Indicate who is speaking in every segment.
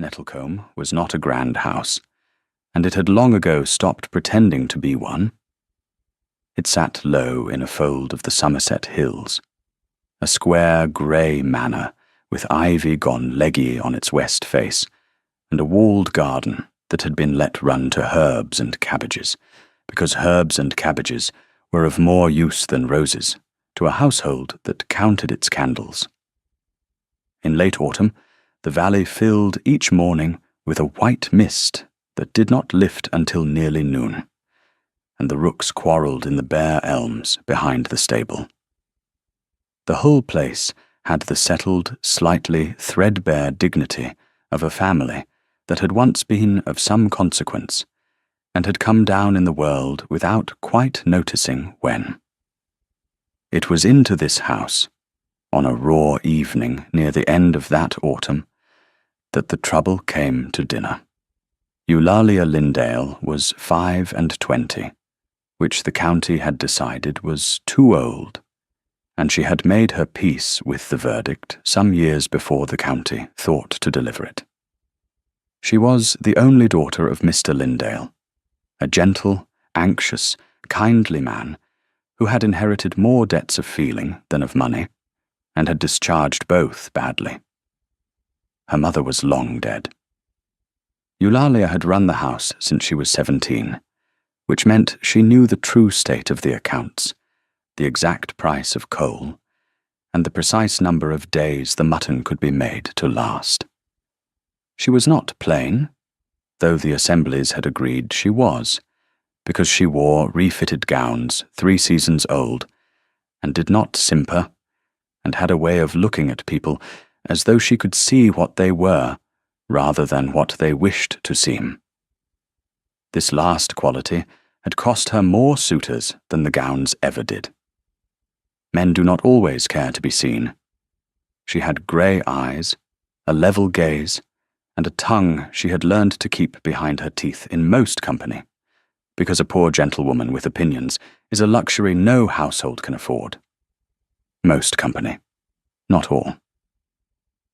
Speaker 1: Nettlecombe was not a grand house, and it had long ago stopped pretending to be one. It sat low in a fold of the Somerset Hills, a square grey manor with ivy gone leggy on its west face, and a walled garden that had been let run to herbs and cabbages, because herbs and cabbages were of more use than roses to a household that counted its candles. In late autumn, the valley filled each morning with a white mist that did not lift until nearly noon, and the rooks quarrelled in the bare elms behind the stable. The whole place had the settled, slightly threadbare dignity of a family that had once been of some consequence, and had come down in the world without quite noticing when. It was into this house, on a raw evening near the end of that autumn, that the trouble came to dinner. Eulalia Lindale was 25, which the county had decided was too old, and she had made her peace with the verdict some years before the county thought to deliver it. She was the only daughter of Mr. Lindale, a gentle, anxious, kindly man who had inherited more debts of feeling than of money, and had discharged both badly. Her mother was long dead. Eulalia had run the house since she was 17, which meant she knew the true state of the accounts, the exact price of coal, and the precise number of days the mutton could be made to last. She was not plain, though the assemblies had agreed she was, because she wore refitted gowns 3 seasons old, and did not simper, and had a way of looking at people as though she could see what they were, rather than what they wished to seem. This last quality had cost her more suitors than the gowns ever did. Men do not always care to be seen. She had grey eyes, a level gaze, and a tongue she had learned to keep behind her teeth in most company, because a poor gentlewoman with opinions is a luxury no household can afford. Most company, not all.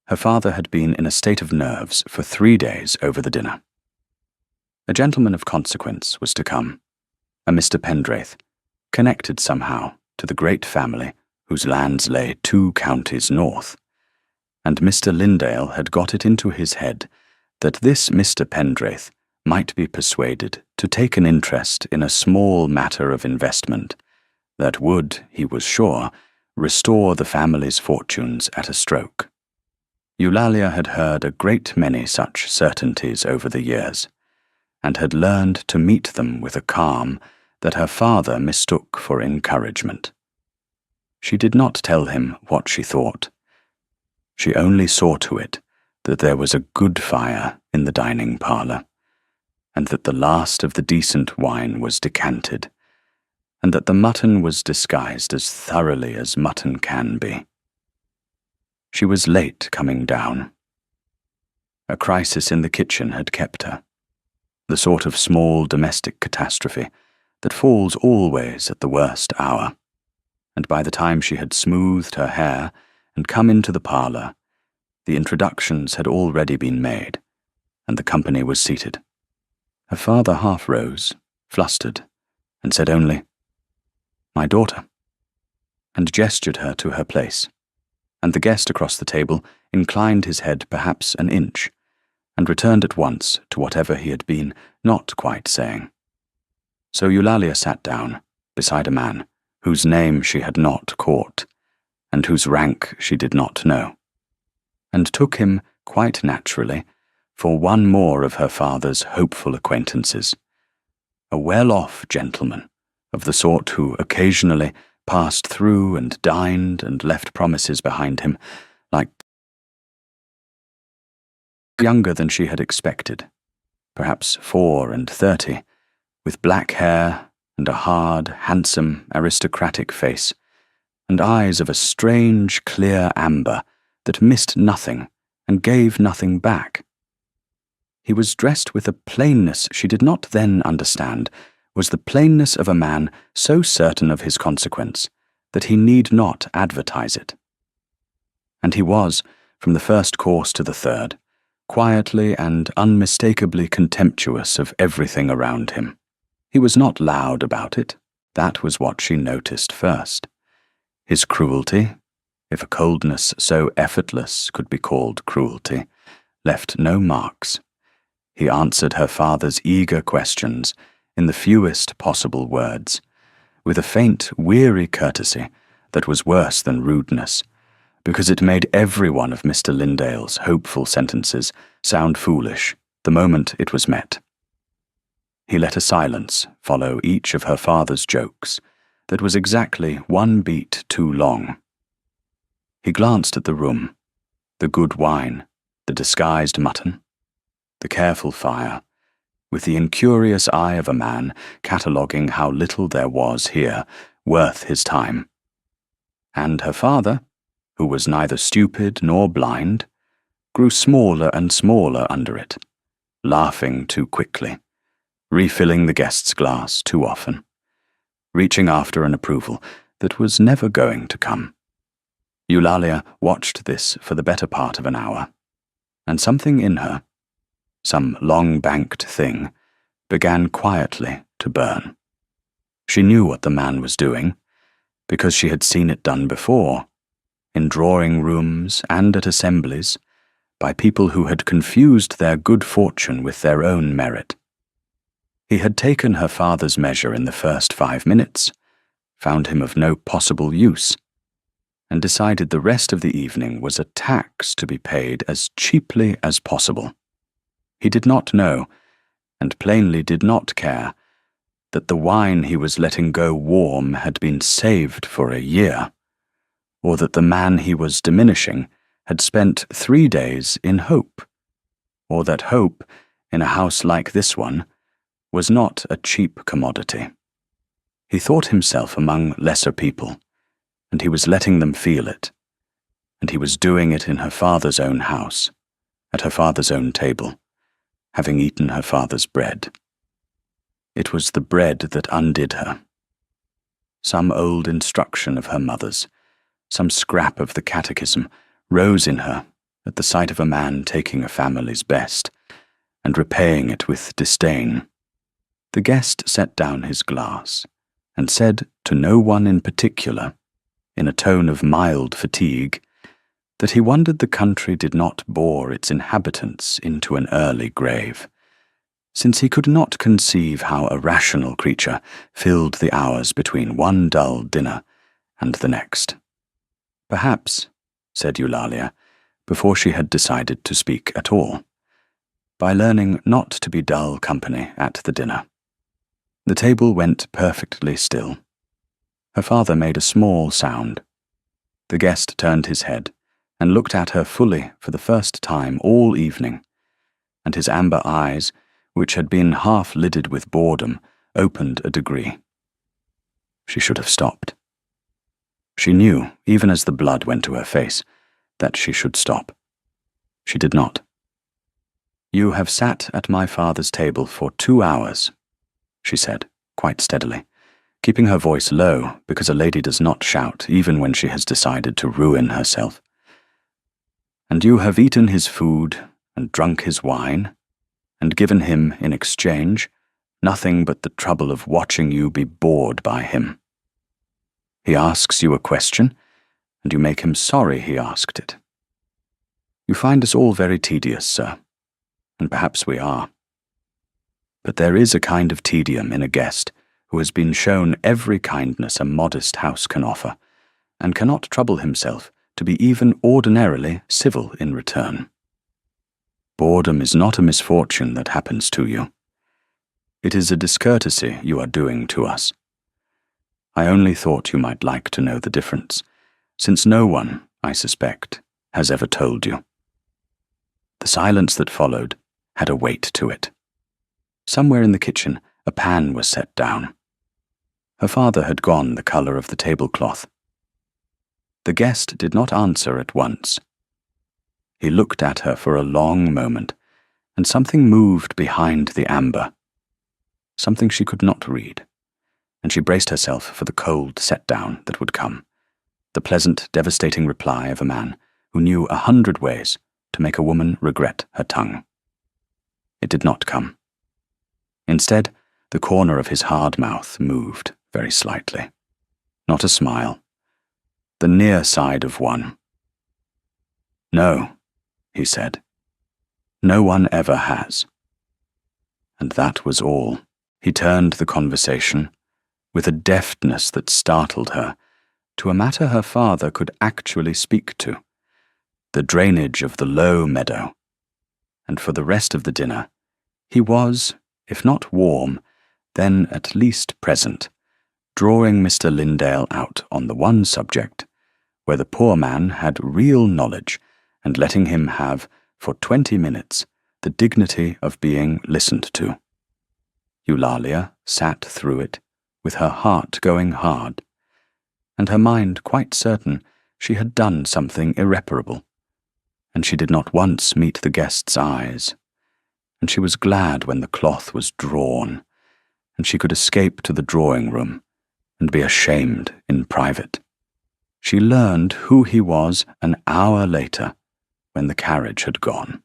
Speaker 1: Her father had been in a state of nerves for 3 days over the dinner. A gentleman of consequence was to come, a Mr. Pendraith, connected somehow to the great family whose lands lay 2 counties north, and Mr. Lindale had got it into his head that this Mr. Pendraith might be persuaded to take an interest in a small matter of investment that would, he was sure, restore the family's fortunes at a stroke. Eulalia had heard a great many such certainties over the years, and had learned to meet them with a calm that her father mistook for encouragement. She did not tell him what she thought. She only saw to it that there was a good fire in the dining parlour, and that the last of the decent wine was decanted, and that the mutton was disguised as thoroughly as mutton can be. She was late coming down. A crisis in the kitchen had kept her, the sort of small domestic catastrophe that falls always at the worst hour, and by the time she had smoothed her hair and come into the parlour, the introductions had already been made, and the company was seated. Her father half rose, flustered, and said only, "My daughter," and gestured her to her place, and the guest across the table inclined his head perhaps an inch, and returned at once to whatever he had been not quite saying. So Eulalia sat down beside a man whose name she had not caught, and whose rank she did not know, and took him, quite naturally, for one more of her father's hopeful acquaintances, a well-off gentleman of the sort who occasionally passed through and dined and left promises behind him, like younger than she had expected, perhaps 34, with black hair and a hard, handsome, aristocratic face, and eyes of a strange, clear amber that missed nothing and gave nothing back. He was dressed with a plainness she did not then understand was the plainness of a man so certain of his consequence that he need not advertise it. And he was, from the first course to the third, quietly and unmistakably contemptuous of everything around him. He was not loud about it. That was what she noticed first. His cruelty, if a coldness so effortless could be called cruelty, left no marks. He answered her father's eager questions in the fewest possible words, with a faint, weary courtesy that was worse than rudeness, because it made every one of Mr. Lindale's hopeful sentences sound foolish the moment it was met. He let a silence follow each of her father's jokes that was exactly one beat too long. He glanced at the room, the good wine, the disguised mutton, the careful fire, with the incurious eye of a man cataloguing how little there was here worth his time. And her father, who was neither stupid nor blind, grew smaller and smaller under it, laughing too quickly, refilling the guest's glass too often, reaching after an approval that was never going to come. Eulalia watched this for the better part of an hour, and something in her, some long-banked thing, began quietly to burn. She knew what the man was doing, because she had seen it done before, in drawing rooms and at assemblies, by people who had confused their good fortune with their own merit. He had taken her father's measure in the first 5 minutes, found him of no possible use, and decided the rest of the evening was a tax to be paid as cheaply as possible. He did not know, and plainly did not care, that the wine he was letting go warm had been saved for a year, or that the man he was diminishing had spent 3 days in hope, or that hope, in a house like this one, was not a cheap commodity. He thought himself among lesser people, and he was letting them feel it, and he was doing it in her father's own house, at her father's own table, having eaten her father's bread. It was the bread that undid her. Some old instruction of her mother's, some scrap of the catechism, rose in her at the sight of a man taking a family's best, and repaying it with disdain. The guest set down his glass, and said to no one in particular, in a tone of mild fatigue, that he wondered the country did not bore its inhabitants into an early grave, since he could not conceive how a rational creature filled the hours between one dull dinner and the next. Perhaps, said Eulalia, before she had decided to speak at all, by learning not to be dull company at the dinner. The table went perfectly still. Her father made a small sound. The guest turned his head and looked at her fully for the first time all evening, and his amber eyes, which had been half-lidded with boredom, opened a degree. She should have stopped. She knew, even as the blood went to her face, that she should stop. She did not. "You have sat at my father's table for 2 hours," she said, quite steadily, keeping her voice low because a lady does not shout even when she has decided to ruin herself. "And you have eaten his food and drunk his wine, and given him, in exchange, nothing but the trouble of watching you be bored by him. He asks you a question, and you make him sorry he asked it. You find us all very tedious, sir, and perhaps we are. But there is a kind of tedium in a guest who has been shown every kindness a modest house can offer, and cannot trouble himself to be even ordinarily civil in return. Boredom is not a misfortune that happens to you. It is a discourtesy you are doing to us. I only thought you might like to know the difference, since no one, I suspect, has ever told you." The silence that followed had a weight to it. Somewhere in the kitchen, a pan was set down. Her father had gone the colour of the tablecloth. The guest did not answer at once. He looked at her for a long moment, and something moved behind the amber, something she could not read, and she braced herself for the cold set-down that would come, the pleasant, devastating reply of a man who knew 100 ways to make a woman regret her tongue. It did not come. Instead, the corner of his hard mouth moved very slightly. Not a smile. The near side of one. "No," he said. "No one ever has." And that was all. He turned the conversation, with a deftness that startled her, to a matter her father could actually speak to, the drainage of the low meadow. And for the rest of the dinner, he was, if not warm, then at least present, drawing Mr. Lindale out on the one subject where the poor man had real knowledge, and letting him have, for 20 minutes, the dignity of being listened to. Eulalia sat through it, with her heart going hard, and her mind quite certain she had done something irreparable, and she did not once meet the guest's eyes, and she was glad when the cloth was drawn, and she could escape to the drawing-room and be ashamed in private. She learned who he was an hour later, when the carriage had gone.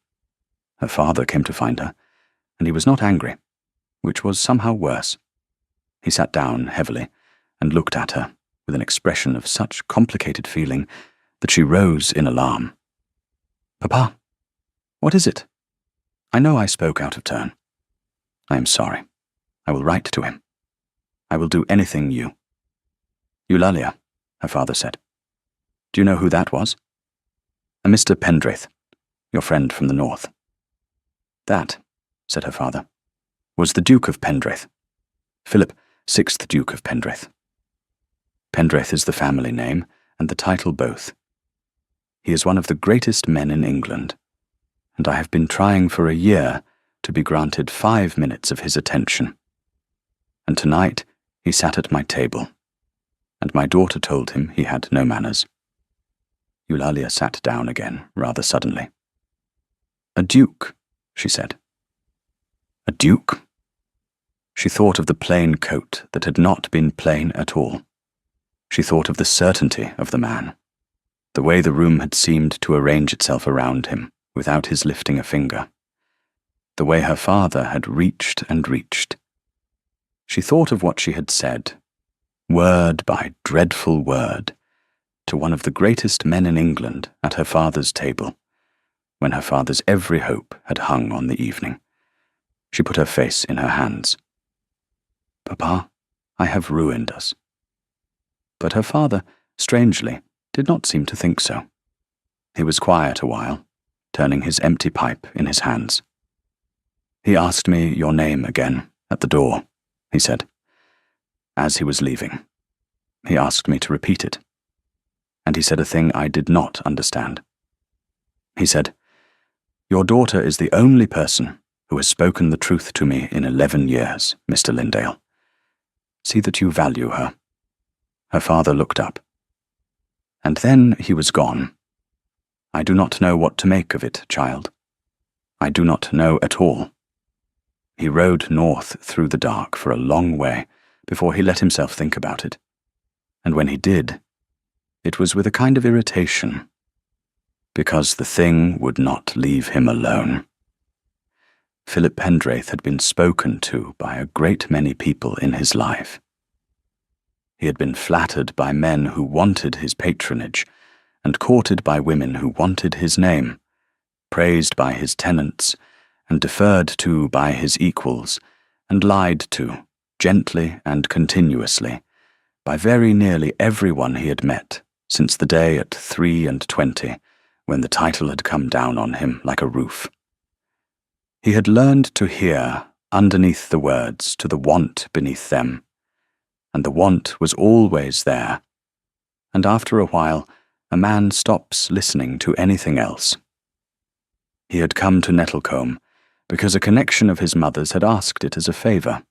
Speaker 1: Her father came to find her, and he was not angry, which was somehow worse. He sat down heavily and looked at her with an expression of such complicated feeling that she rose in alarm. "Papa, what is it? I know I spoke out of turn. I am sorry. I will write to him. I will do anything you—" "Eulalia," her father said. "Do you know who that was?" "A Mr. Pendraith, your friend from the north." "That," said her father, "was the Duke of Pendraith, Philip, 6th Duke of Pendraith. Pendraith is the family name, and the title both. He is one of the greatest men in England, and I have been trying for a year to be granted 5 minutes of his attention. And tonight he sat at my table, and my daughter told him he had no manners." Eulalia sat down again, rather suddenly. "A duke," she said. "A duke?" She thought of the plain coat that had not been plain at all. She thought of the certainty of the man, the way the room had seemed to arrange itself around him without his lifting a finger, the way her father had reached and reached. She thought of what she had said, word by dreadful word, to one of the greatest men in England at her father's table, when her father's every hope had hung on the evening. She put her face in her hands. "Papa, I have ruined us." But her father, strangely, did not seem to think so. He was quiet a while, turning his empty pipe in his hands. "He asked me your name again at the door," he said. "As he was leaving, he asked me to repeat it. And he said a thing I did not understand. He said, 'Your daughter is the only person who has spoken the truth to me in 11 years, Mr. Lindale. See that you value her.'" Her father looked up. And then he was gone. "I do not know what to make of it, child. I do not know at all." He rode north through the dark for a long way before he let himself think about it. And when he did, it was with a kind of irritation, because the thing would not leave him alone. Philip Pendraith had been spoken to by a great many people in his life. He had been flattered by men who wanted his patronage, and courted by women who wanted his name, praised by his tenants, and deferred to by his equals, and lied to, gently and continuously, by very nearly everyone he had met since the day at 23, when the title had come down on him like a roof. He had learned to hear, underneath the words, to the want beneath them, and the want was always there, and after a while a man stops listening to anything else. He had come to Nettlecombe because a connection of his mother's had asked it as a favour.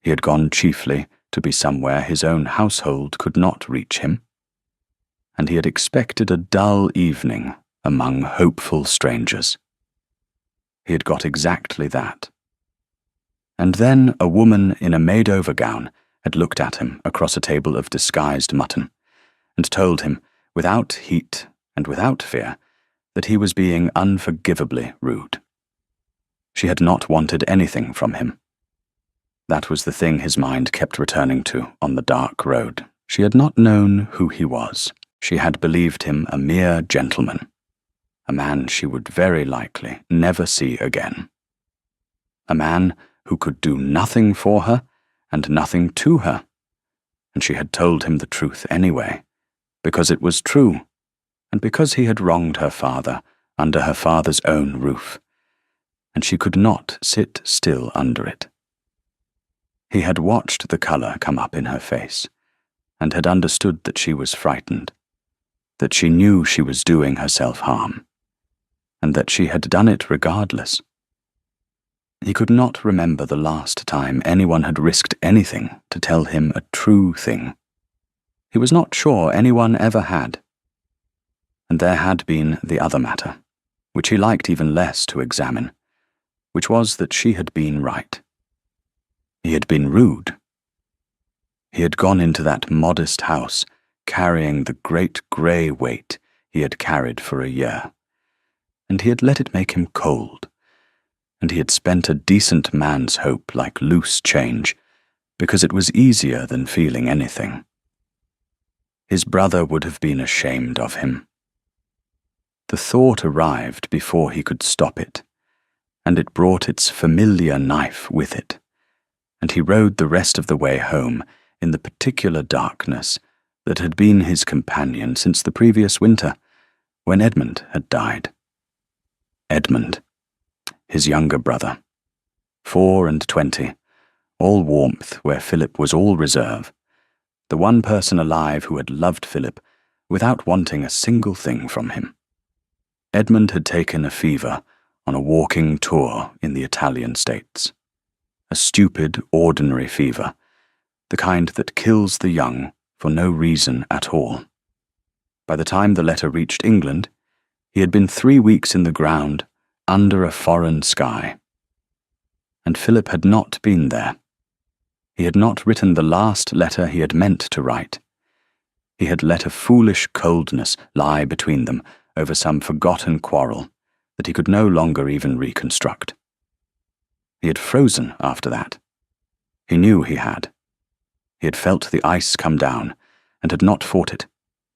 Speaker 1: He had gone chiefly to be somewhere his own household could not reach him, and he had expected a dull evening among hopeful strangers. He had got exactly that. And then a woman in a made-over gown had looked at him across a table of disguised mutton, and told him, without heat and without fear, that he was being unforgivably rude. She had not wanted anything from him. That was the thing his mind kept returning to on the dark road. She had not known who he was. She had believed him a mere gentleman, a man she would very likely never see again. A man who could do nothing for her and nothing to her. And she had told him the truth anyway, because it was true, and because he had wronged her father under her father's own roof, and she could not sit still under it. He had watched the colour come up in her face, and had understood that she was frightened, that she knew she was doing herself harm, and that she had done it regardless. He could not remember the last time anyone had risked anything to tell him a true thing. He was not sure anyone ever had. And there had been the other matter, which he liked even less to examine, which was that she had been right. He had been rude. He had gone into that modest house carrying the great grey weight he had carried for a year, and he had let it make him cold, and he had spent a decent man's hope like loose change, because it was easier than feeling anything. His brother would have been ashamed of him. The thought arrived before he could stop it, and it brought its familiar knife with it, and he rode the rest of the way home in the particular darkness that had been his companion since the previous winter, when Edmund had died. Edmund, his younger brother, 24, all warmth where Philip was all reserve, the one person alive who had loved Philip without wanting a single thing from him. Edmund had taken a fever on a walking tour in the Italian states. A stupid, ordinary fever, the kind that kills the young for no reason at all. By the time the letter reached England, he had been 3 weeks in the ground under a foreign sky. And Philip had not been there. He had not written the last letter he had meant to write. He had let a foolish coldness lie between them over some forgotten quarrel that he could no longer even reconstruct. He had frozen after that. He knew he had. He had felt the ice come down and had not fought it,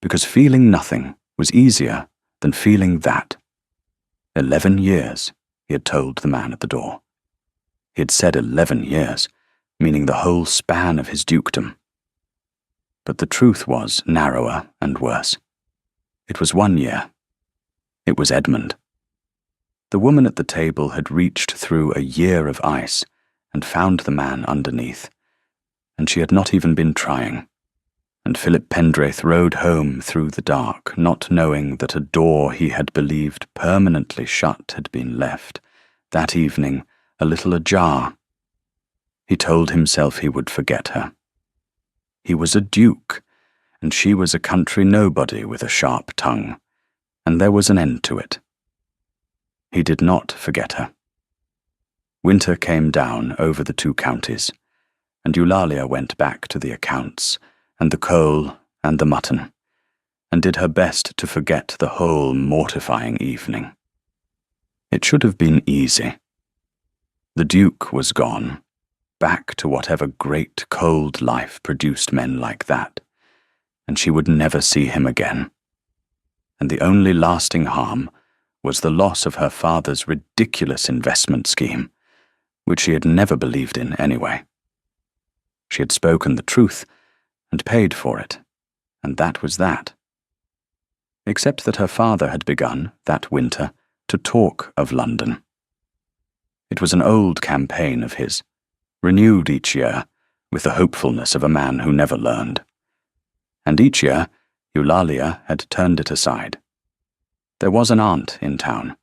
Speaker 1: because feeling nothing was easier than feeling that. 11 years, he had told the man at the door. He had said 11 years, meaning the whole span of his dukedom. But the truth was narrower and worse. It was 1 year. It was Edmund. The woman at the table had reached through a year of ice and found the man underneath, and she had not even been trying. And Philip Pendraith rode home through the dark, not knowing that a door he had believed permanently shut had been left, that evening, a little ajar. He told himself he would forget her. He was a duke, and she was a country nobody with a sharp tongue, and there was an end to it. He did not forget her. Winter came down over the 2 counties, and Eulalia went back to the accounts, and the coal, and the mutton, and did her best to forget the whole mortifying evening. It should have been easy. The Duke was gone, back to whatever great cold life produced men like that, and she would never see him again. And the only lasting harm was the loss of her father's ridiculous investment scheme, which she had never believed in anyway. She had spoken the truth and paid for it, and that was that. Except that her father had begun, that winter, to talk of London. It was an old campaign of his, renewed each year with the hopefulness of a man who never learned. And each year, Eulalia had turned it aside. There was an aunt in town,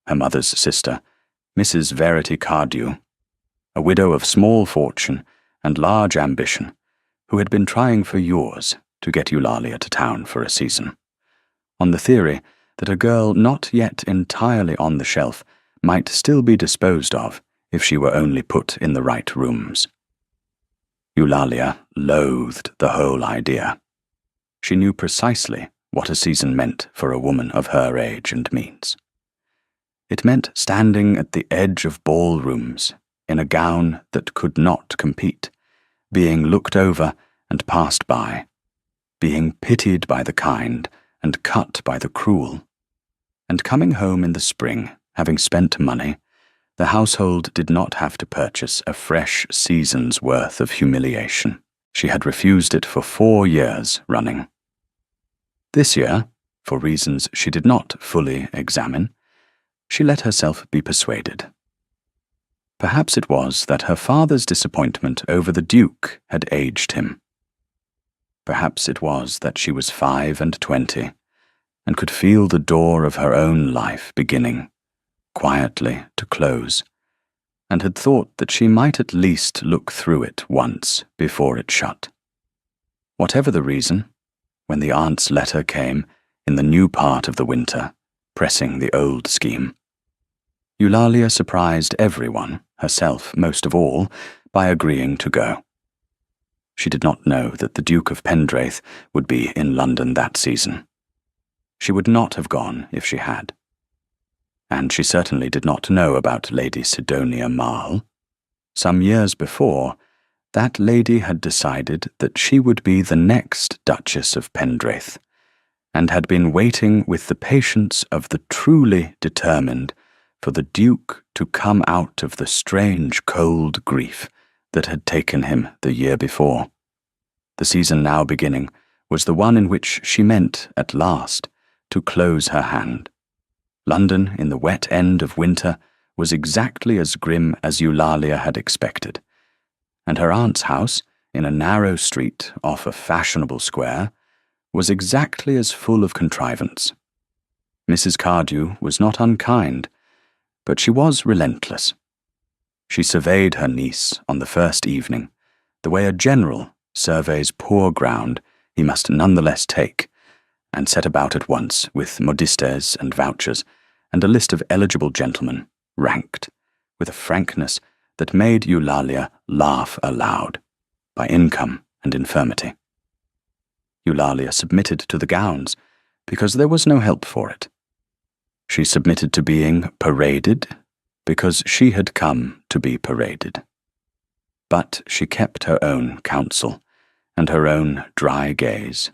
Speaker 1: her mother's sister, Mrs. Verity Cardew, a widow of small fortune and large ambition, who had been trying for years to get Eulalia to town for a season, on the theory that a girl not yet entirely on the shelf might still be disposed of if she were only put in the right rooms. Eulalia loathed the whole idea. She knew precisely what a season meant for a woman of her age and means. It meant standing at the edge of ballrooms in a gown that could not compete, being looked over and passed by, being pitied by the kind and cut by the cruel, and coming home in the spring, having spent money, the household did not have to purchase a fresh season's worth of humiliation. She had refused it for 4 years running. This year, for reasons she did not fully examine, she let herself be persuaded. Perhaps it was that her father's disappointment over the Duke had aged him. Perhaps it was that she was 25 and could feel the door of her own life beginning, quietly, to close, and had thought that she might at least look through it once before it shut. Whatever the reason, when the aunt's letter came in the new part of the winter, pressing the old scheme, Eulalia surprised everyone, herself most of all, by agreeing to go. She did not know that the Duke of Pendraith would be in London that season. She would not have gone if she had. And she certainly did not know about Lady Sidonia Marle. Some years before, that lady had decided that she would be the next Duchess of Pendraith, and had been waiting with the patience of the truly determined for the Duke to come out of the strange cold grief that had taken him the year before. The season now beginning was the one in which she meant, at last, to close her hand. London, in the wet end of winter, was exactly as grim as Eulalia had expected, and her aunt's house, in a narrow street off a fashionable square, was exactly as full of contrivance. Mrs. Cardew was not unkind, but she was relentless. She surveyed her niece on the first evening, the way a general surveys poor ground he must nonetheless take, and set about at once with modistes and vouchers, and a list of eligible gentlemen, ranked, with a frankness that made Eulalia laugh aloud, by income and infirmity. Eulalia submitted to the gowns, because there was no help for it. She submitted to being paraded, because she had come to be paraded. But she kept her own counsel, and her own dry gaze,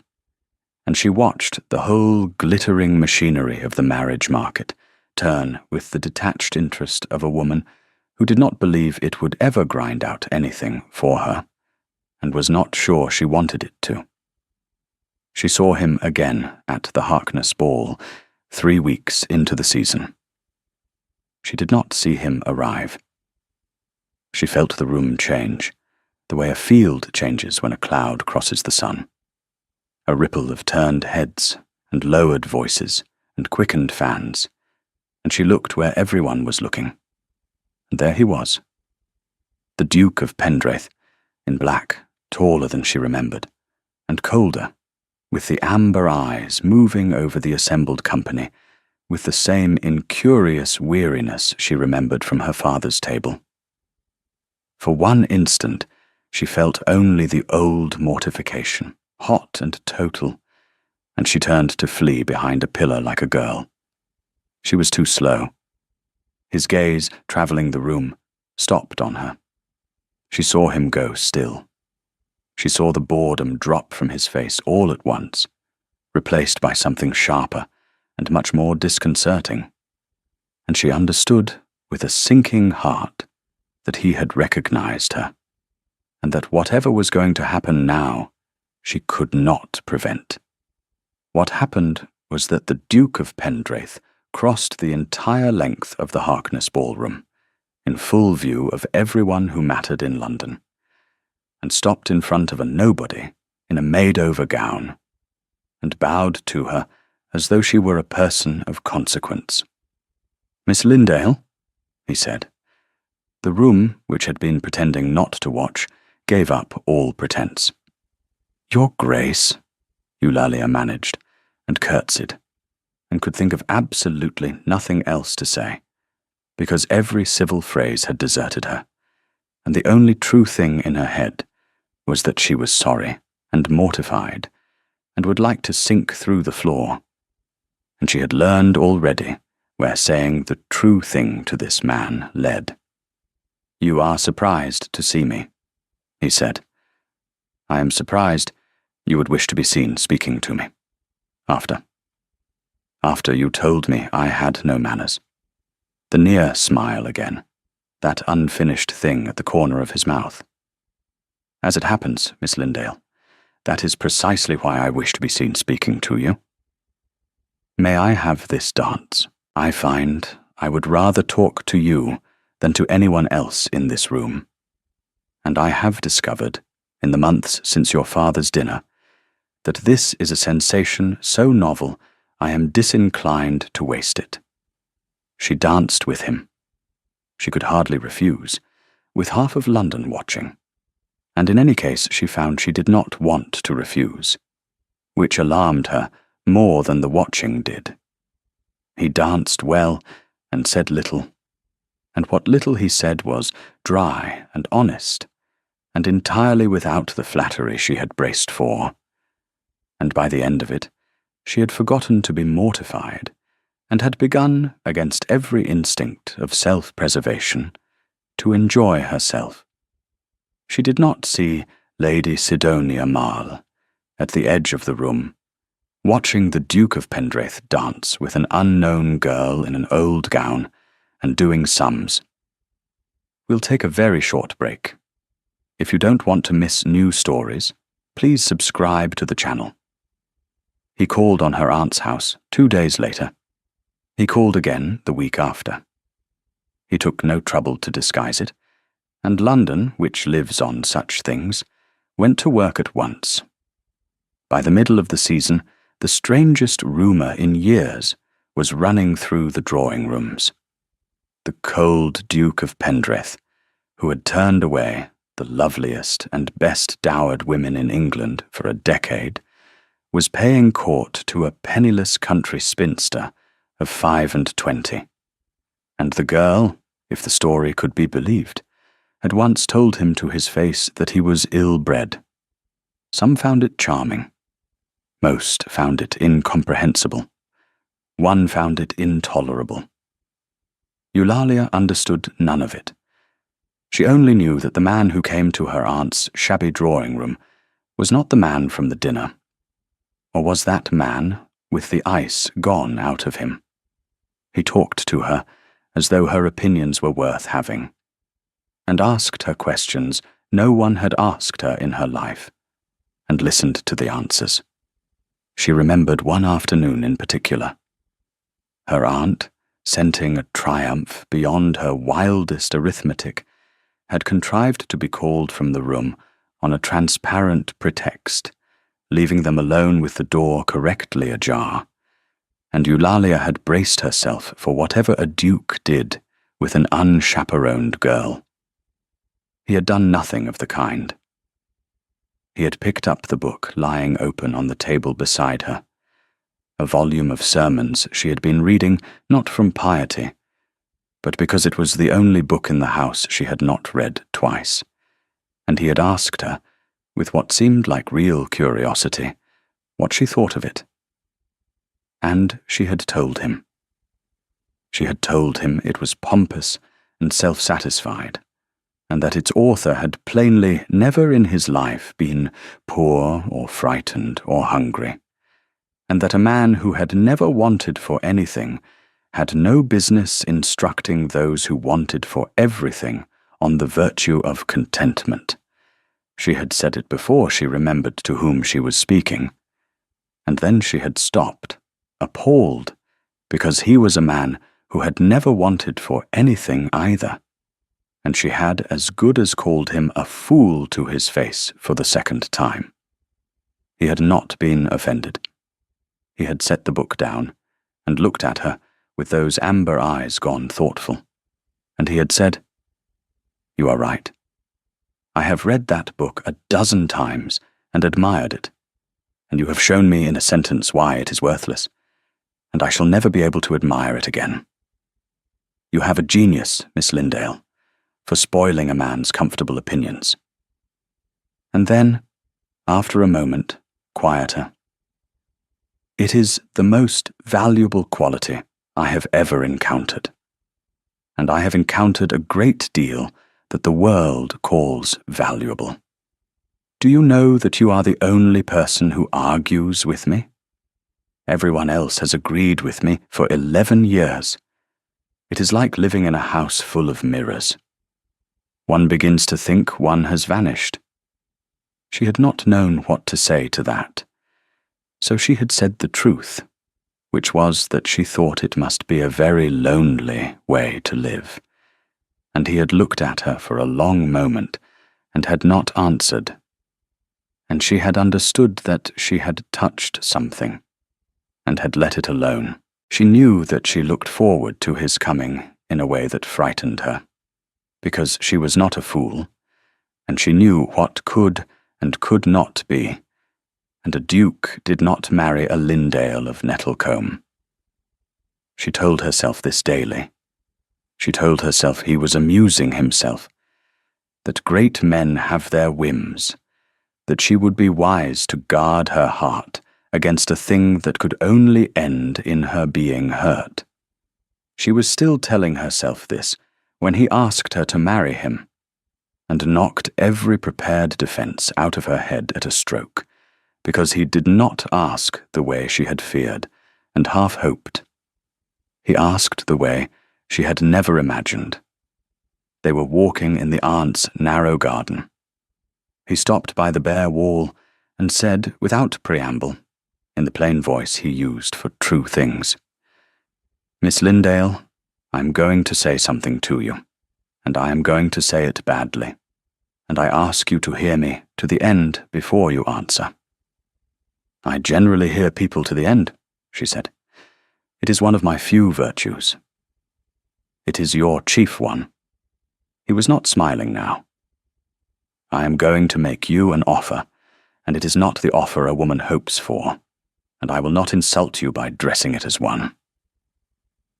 Speaker 1: and she watched the whole glittering machinery of the marriage market turn with the detached interest of a woman who did not believe it would ever grind out anything for her, and was not sure she wanted it to. She saw him again at the Harkness ball, 3 weeks into the season. She did not see him arrive. She felt the room change, the way a field changes when a cloud crosses the sun. A ripple of turned heads and lowered voices and quickened fans, and she looked where everyone was looking. And there he was, the Duke of Pendraith, in black, taller than she remembered, and colder, with the amber eyes moving over the assembled company with the same incurious weariness she remembered from her father's table. For one instant, she felt only the old mortification, hot and total, and she turned to flee behind a pillar like a girl. She was too slow. His gaze, travelling the room, stopped on her. She saw him go still. She saw the boredom drop from his face all at once, replaced by something sharper and much more disconcerting, and she understood with a sinking heart that he had recognized her, and that whatever was going to happen now, she could not prevent. What happened was that the Duke of Pendraith crossed the entire length of the Harkness ballroom, in full view of everyone who mattered in London, and stopped in front of a nobody in a made-over gown, and bowed to her as though she were a person of consequence. "Miss Lindale," he said. The room, which had been pretending not to watch, gave up all pretense. "Your Grace," Eulalia managed, and curtsied, and could think of absolutely nothing else to say, because every civil phrase had deserted her, and the only true thing in her head was that she was sorry and mortified, and would like to sink through the floor. And she had learned already where saying the true thing to this man led. "You are surprised to see me," he said. "I am surprised you would wish to be seen speaking to me. After you told me I had no manners." The near smile again, that unfinished thing at the corner of his mouth. "As it happens, Miss Lindale, that is precisely why I wish to be seen speaking to you. May I have this dance? I find I would rather talk to you than to anyone else in this room. And I have discovered, in the months since your father's dinner, that this is a sensation so novel I am disinclined to waste it." She danced with him. She could hardly refuse, with half of London watching. And in any case she found she did not want to refuse, which alarmed her more than the watching did. He danced well and said little, and what little he said was dry and honest, and entirely without the flattery she had braced for. And by the end of it, she had forgotten to be mortified, and had begun, against every instinct of self-preservation, to enjoy herself. She did not see Lady Sidonia Marle, at the edge of the room, watching the Duke of Pendraith dance with an unknown girl in an old gown and doing sums. "We'll take a very short break. If you don't want to miss new stories, please subscribe to the channel." He called on her aunt's house 2 days later. He called again the week after. He took no trouble to disguise it, and London, which lives on such things, went to work at once. By the middle of the season, the strangest rumour in years was running through the drawing-rooms. The cold Duke of Pendraith, who had turned away the loveliest and best-dowered women in England for a decade, was paying court to a penniless country spinster of 25, and the girl, if the story could be believed, had once told him to his face that he was ill-bred. Some found it charming. Most found it incomprehensible. One found it intolerable. Eulalia understood none of it. She only knew that the man who came to her aunt's shabby drawing-room was not the man from the dinner. Or was that man with the ice gone out of him? He talked to her as though her opinions were worth having, and asked her questions no one had asked her in her life, and listened to the answers. She remembered one afternoon in particular. Her aunt, scenting a triumph beyond her wildest arithmetic, had contrived to be called from the room on a transparent pretext, leaving them alone with the door correctly ajar, and Eulalia had braced herself for whatever a duke did with an unchaperoned girl. He had done nothing of the kind. He had picked up the book lying open on the table beside her, a volume of sermons she had been reading not from piety, but because it was the only book in the house she had not read twice, and he had asked her, with what seemed like real curiosity, what she thought of it. And she had told him. She had told him it was pompous and self-satisfied, and that its author had plainly never in his life been poor or frightened or hungry, and that a man who had never wanted for anything had no business instructing those who wanted for everything on the virtue of contentment. She had said it before she remembered to whom she was speaking, and then she had stopped, appalled, because he was a man who had never wanted for anything either, and she had as good as called him a fool to his face for the second time. He had not been offended. He had set the book down, and looked at her with those amber eyes gone thoughtful, and he had said, "You are right. I have read that book 12 times and admired it, and you have shown me in a sentence why it is worthless, and I shall never be able to admire it again. You have a genius, Miss Lindale, for spoiling a man's comfortable opinions." And then, after a moment, quieter, It is the most valuable quality I have ever encountered. And I have encountered a great deal that the world calls valuable. Do you know that you are the only person who argues with me? Everyone else has agreed with me for 11 years. It is like living in a house full of mirrors. One begins to think one has vanished. She had not known what to say to that. So she had said the truth, which was that she thought it must be a very lonely way to live. And he had looked at her for a long moment and had not answered. And she had understood that she had touched something and had let it alone. She knew that she looked forward to his coming in a way that frightened her, because she was not a fool, and she knew what could and could not be, and a duke did not marry a Lindale of Nettlecombe. She told herself this daily. She told herself he was amusing himself, that great men have their whims, that she would be wise to guard her heart against a thing that could only end in her being hurt. She was still telling herself this when he asked her to marry him, and knocked every prepared defense out of her head at a stroke, because he did not ask the way she had feared and half hoped. He asked the way she had never imagined. They were walking in the aunt's narrow garden. He stopped by the bare wall and said, without preamble, in the plain voice he used for true things, "Miss Lindale, I am going to say something to you, and I am going to say it badly, and I ask you to hear me to the end before you answer." "I generally hear people to the end," she said. "It is one of my few virtues." "It is your chief one." He was not smiling now. "I am going to make you an offer, and it is not the offer a woman hopes for, and I will not insult you by dressing it as one.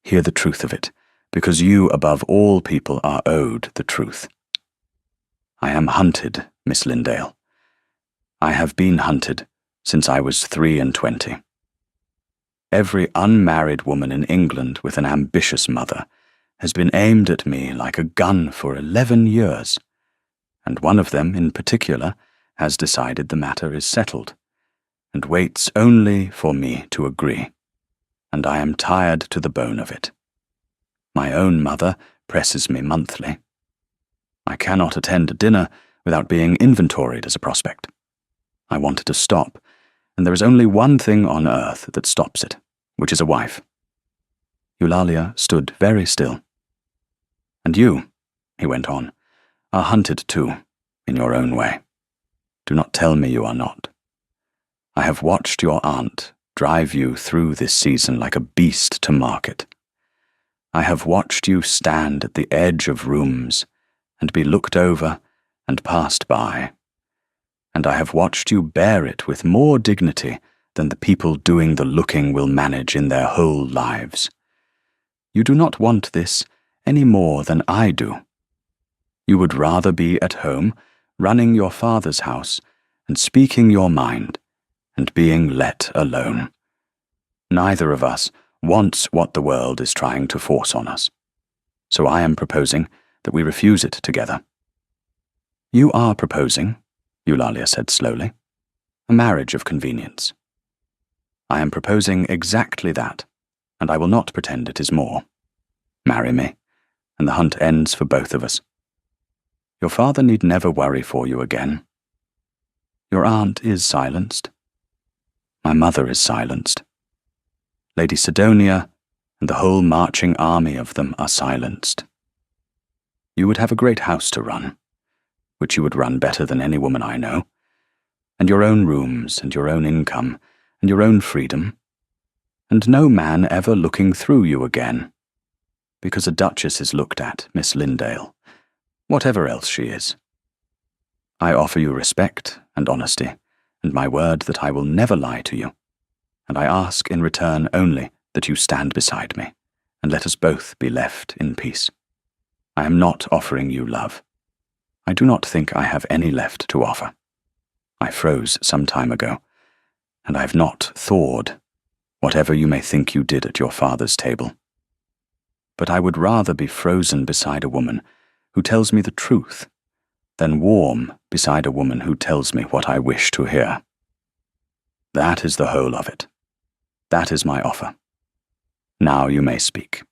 Speaker 1: Hear the truth of it, because you above all people are owed the truth. I am hunted, Miss Lindale. I have been hunted since I was 23. Every unmarried woman in England with an ambitious mother has been aimed at me like a gun for 11 years, and one of them in particular has decided the matter is settled, and waits only for me to agree, and I am tired to the bone of it. My own mother presses me monthly. I cannot attend a dinner without being inventoried as a prospect. I wanted to stop, and there is only one thing on earth that stops it, which is a wife. Eulalia stood very still. "And you," he went on, "are hunted too, in your own way. Do not tell me you are not. I have watched your aunt drive you through this season like a beast to market. I have watched you stand at the edge of rooms and be looked over and passed by, and I have watched you bear it with more dignity than the people doing the looking will manage in their whole lives. You do not want this any more than I do. You would rather be at home, running your father's house and speaking your mind, and being let alone. Neither of us wants what the world is trying to force on us. So I am proposing that we refuse it together." "You are proposing," Eulalia said slowly, "a marriage of convenience." "I am proposing exactly that, and I will not pretend it is more. Marry me, and the hunt ends for both of us. Your father need never worry for you again. Your aunt is silenced. My mother is silenced. Lady Sidonia and the whole marching army of them are silenced. You would have a great house to run, which you would run better than any woman I know, and your own rooms and your own income and your own freedom, and no man ever looking through you again, because a duchess is looked at, Miss Lindale, whatever else she is. I offer you respect and honesty, and my word that I will never lie to you, and I ask in return only that you stand beside me, and let us both be left in peace. I am not offering you love. I do not think I have any left to offer. I froze some time ago, and I have not thawed whatever you may think you did at your father's table. But I would rather be frozen beside a woman who tells me the truth than warm beside a woman who tells me what I wish to hear. That is the whole of it. That is my offer. Now you may speak."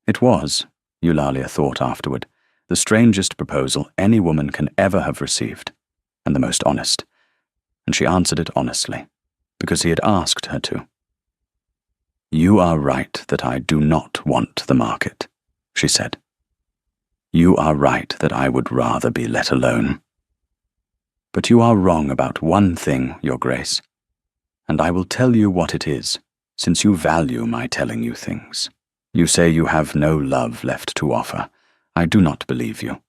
Speaker 1: It was, Eulalia thought afterward, the strangest proposal any woman can ever have received, and the most honest, and she answered it honestly, because he had asked her to. "You are right that I do not want the market," she said. "You are right that I would rather be let alone. But you are wrong about one thing, Your Grace, and I will tell you what it is, since you value my telling you things. You say you have no love left to offer. I do not believe you.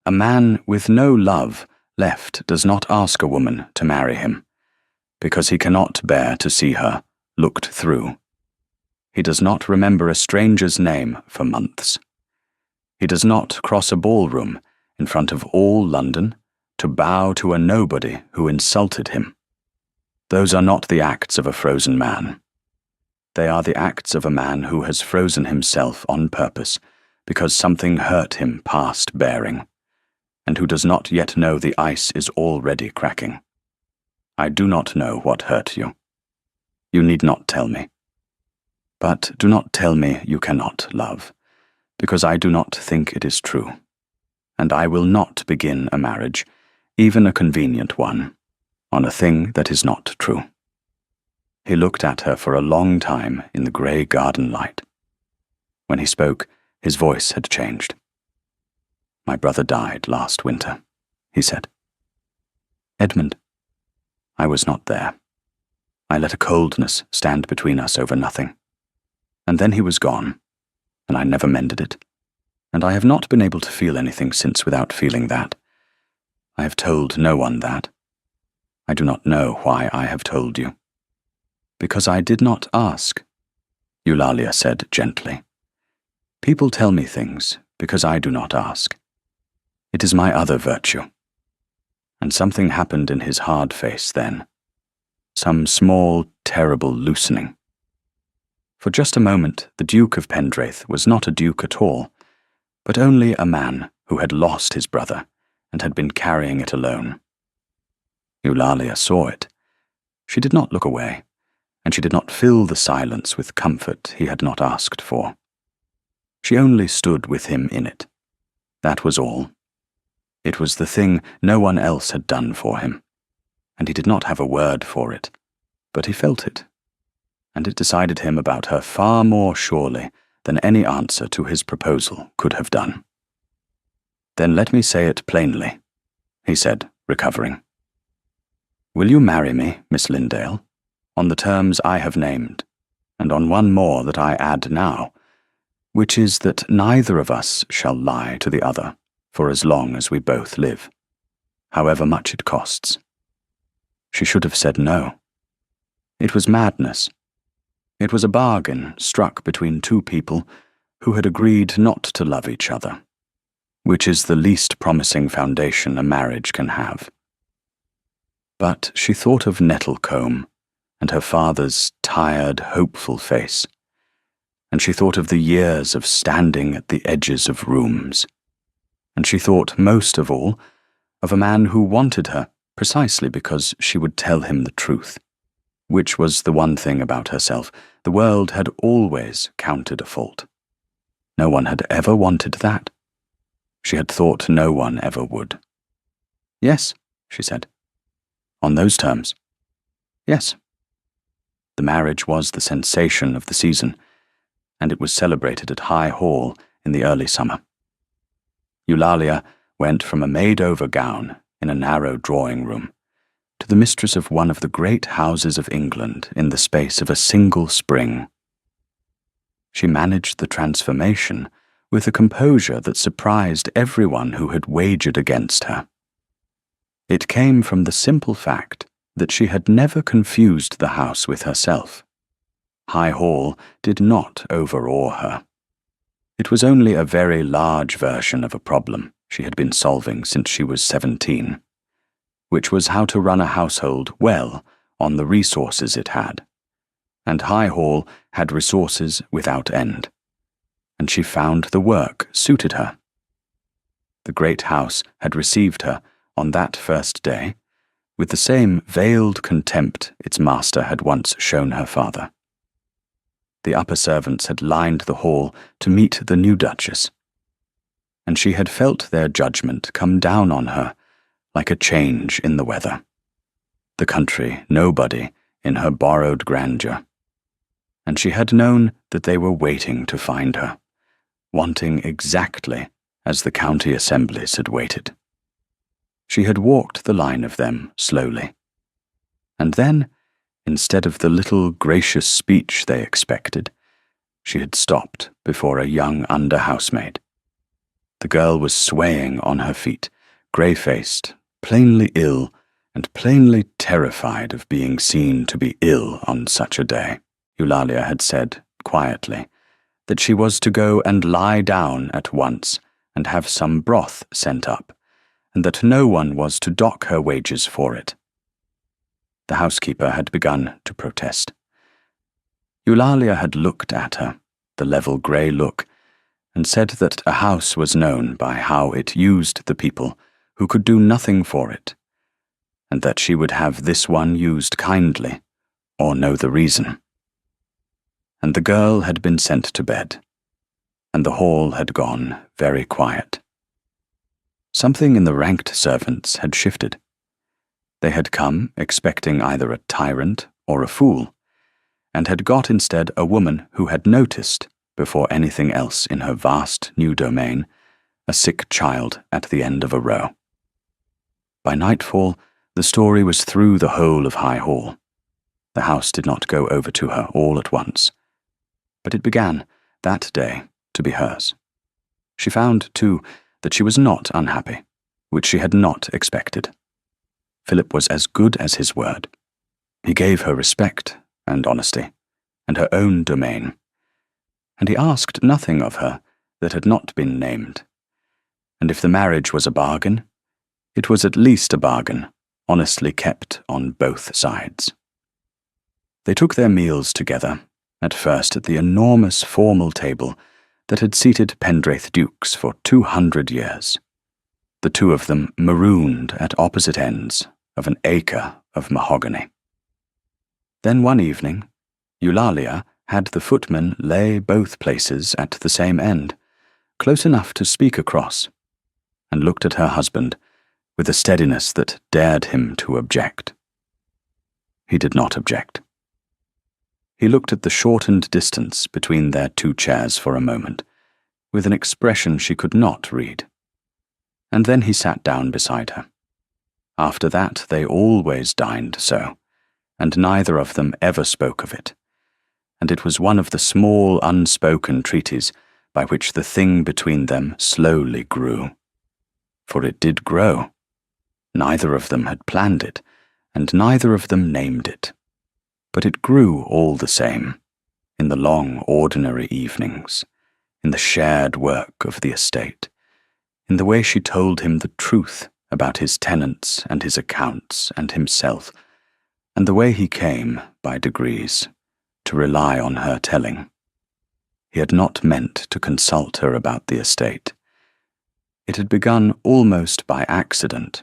Speaker 1: A man with no love left does not ask a woman to marry him, because he cannot bear to see her looked through. He does not remember a stranger's name for months. He does not cross a ballroom in front of all London to bow to a nobody who insulted him. Those are not the acts of a frozen man. They are the acts of a man who has frozen himself on purpose because something hurt him past bearing, and who does not yet know the ice is already cracking. I do not know what hurt you. You need not tell me. But do not tell me you cannot love, because I do not think it is true, and I will not begin a marriage, even a convenient one, on a thing that is not true." He looked at her for a long time in the grey garden light. When he spoke, his voice had changed. "My brother died last winter," he said. "Edmund, I was not there. I let a coldness stand between us over nothing. And then he was gone, and I never mended it. And I have not been able to feel anything since without feeling that. I have told no one that. I do not know why I have told you." "Because I did not ask," Eulalia said gently. "People tell me things because I do not ask. It is my other virtue." And something happened in his hard face then. Some small, terrible loosening. For just a moment, the Duke of Pendraith was not a duke at all, but only a man who had lost his brother and had been carrying it alone. Eulalia saw it. She did not look away, and she did not fill the silence with comfort he had not asked for. She only stood with him in it. That was all. It was the thing no one else had done for him, and he did not have a word for it, but he felt it, and it decided him about her far more surely than any answer to his proposal could have done. "Then let me say it plainly," he said, recovering. "Will you marry me, Miss Lindale, on the terms I have named, and on one more that I add now, which is that neither of us shall lie to the other for as long as we both live, however much it costs?" She should have said no. It was madness. It was a bargain struck between two people who had agreed not to love each other, which is the least promising foundation a marriage can have. But she thought of Nettlecombe and her father's tired, hopeful face, and she thought of the years of standing at the edges of rooms, and she thought most of all of a man who wanted her precisely because she would tell him the truth, which was the one thing about herself the world had always counted a fault. No one had ever wanted that. She had thought no one ever would. "Yes," she said. "On those terms." "Yes." The marriage was the sensation of the season, and it was celebrated at High Hall in the early summer. Eulalia went from a made-over gown in a narrow drawing-room to the mistress of one of the great houses of England in the space of a single spring. She managed the transformation with a composure that surprised everyone who had wagered against her. It came from the simple fact that she had never confused the house with herself. High Hall did not overawe her. It was only a very large version of a problem she had been solving since she was 17, which was how to run a household well on the resources it had, and High Hall had resources without end, and she found the work suited her. The great house had received her on that first day with the same veiled contempt its master had once shown her father. The upper servants had lined the hall to meet the new Duchess, and she had felt their judgment come down on her like a change in the weather. The country nobody in her borrowed grandeur, and she had known that they were waiting to find her, wanting exactly as the county assemblies had waited. She had walked the line of them slowly, and then, instead of the little gracious speech they expected, she had stopped before a young under-housemaid. The girl was swaying on her feet, grey-faced, plainly ill, and plainly terrified of being seen to be ill on such a day. Eulalia had said, quietly, that she was to go and lie down at once and have some broth sent up, and that no one was to dock her wages for it. The housekeeper had begun to protest. Eulalia had looked at her, the level grey look, and said that a house was known by how it used the people who could do nothing for it, and that she would have this one used kindly, or know the reason. And the girl had been sent to bed, and the hall had gone very quiet. Something in the ranked servants had shifted. They had come expecting either a tyrant or a fool, and had got instead a woman who had noticed, before anything else in her vast new domain, a sick child at the end of a row. By nightfall, the story was through the whole of High Hall. The house did not go over to her all at once, but it began, that day, to be hers. She found, too, that she was not unhappy, which she had not expected. Philip was as good as his word. He gave her respect and honesty, and her own domain, and he asked nothing of her that had not been named. And if the marriage was a bargain, it was at least a bargain, honestly kept on both sides. They took their meals together, at first at the enormous formal table that had seated Pendraith dukes for 200 years, the two of them marooned at opposite ends of an acre of mahogany. Then one evening, Eulalia had the footman lay both places at the same end, close enough to speak across, and looked at her husband with a steadiness that dared him to object. He did not object. He looked at the shortened distance between their two chairs for a moment, with an expression she could not read. And then he sat down beside her. After that they always dined so, and neither of them ever spoke of it, and it was one of the small unspoken treaties by which the thing between them slowly grew. For it did grow. Neither of them had planned it, and neither of them named it. But it grew all the same, in the long ordinary evenings, in the shared work of the estate, in the way she told him the truth about his tenants and his accounts and himself, and the way he came, by degrees, to rely on her telling. He had not meant to consult her about the estate. It had begun almost by accident,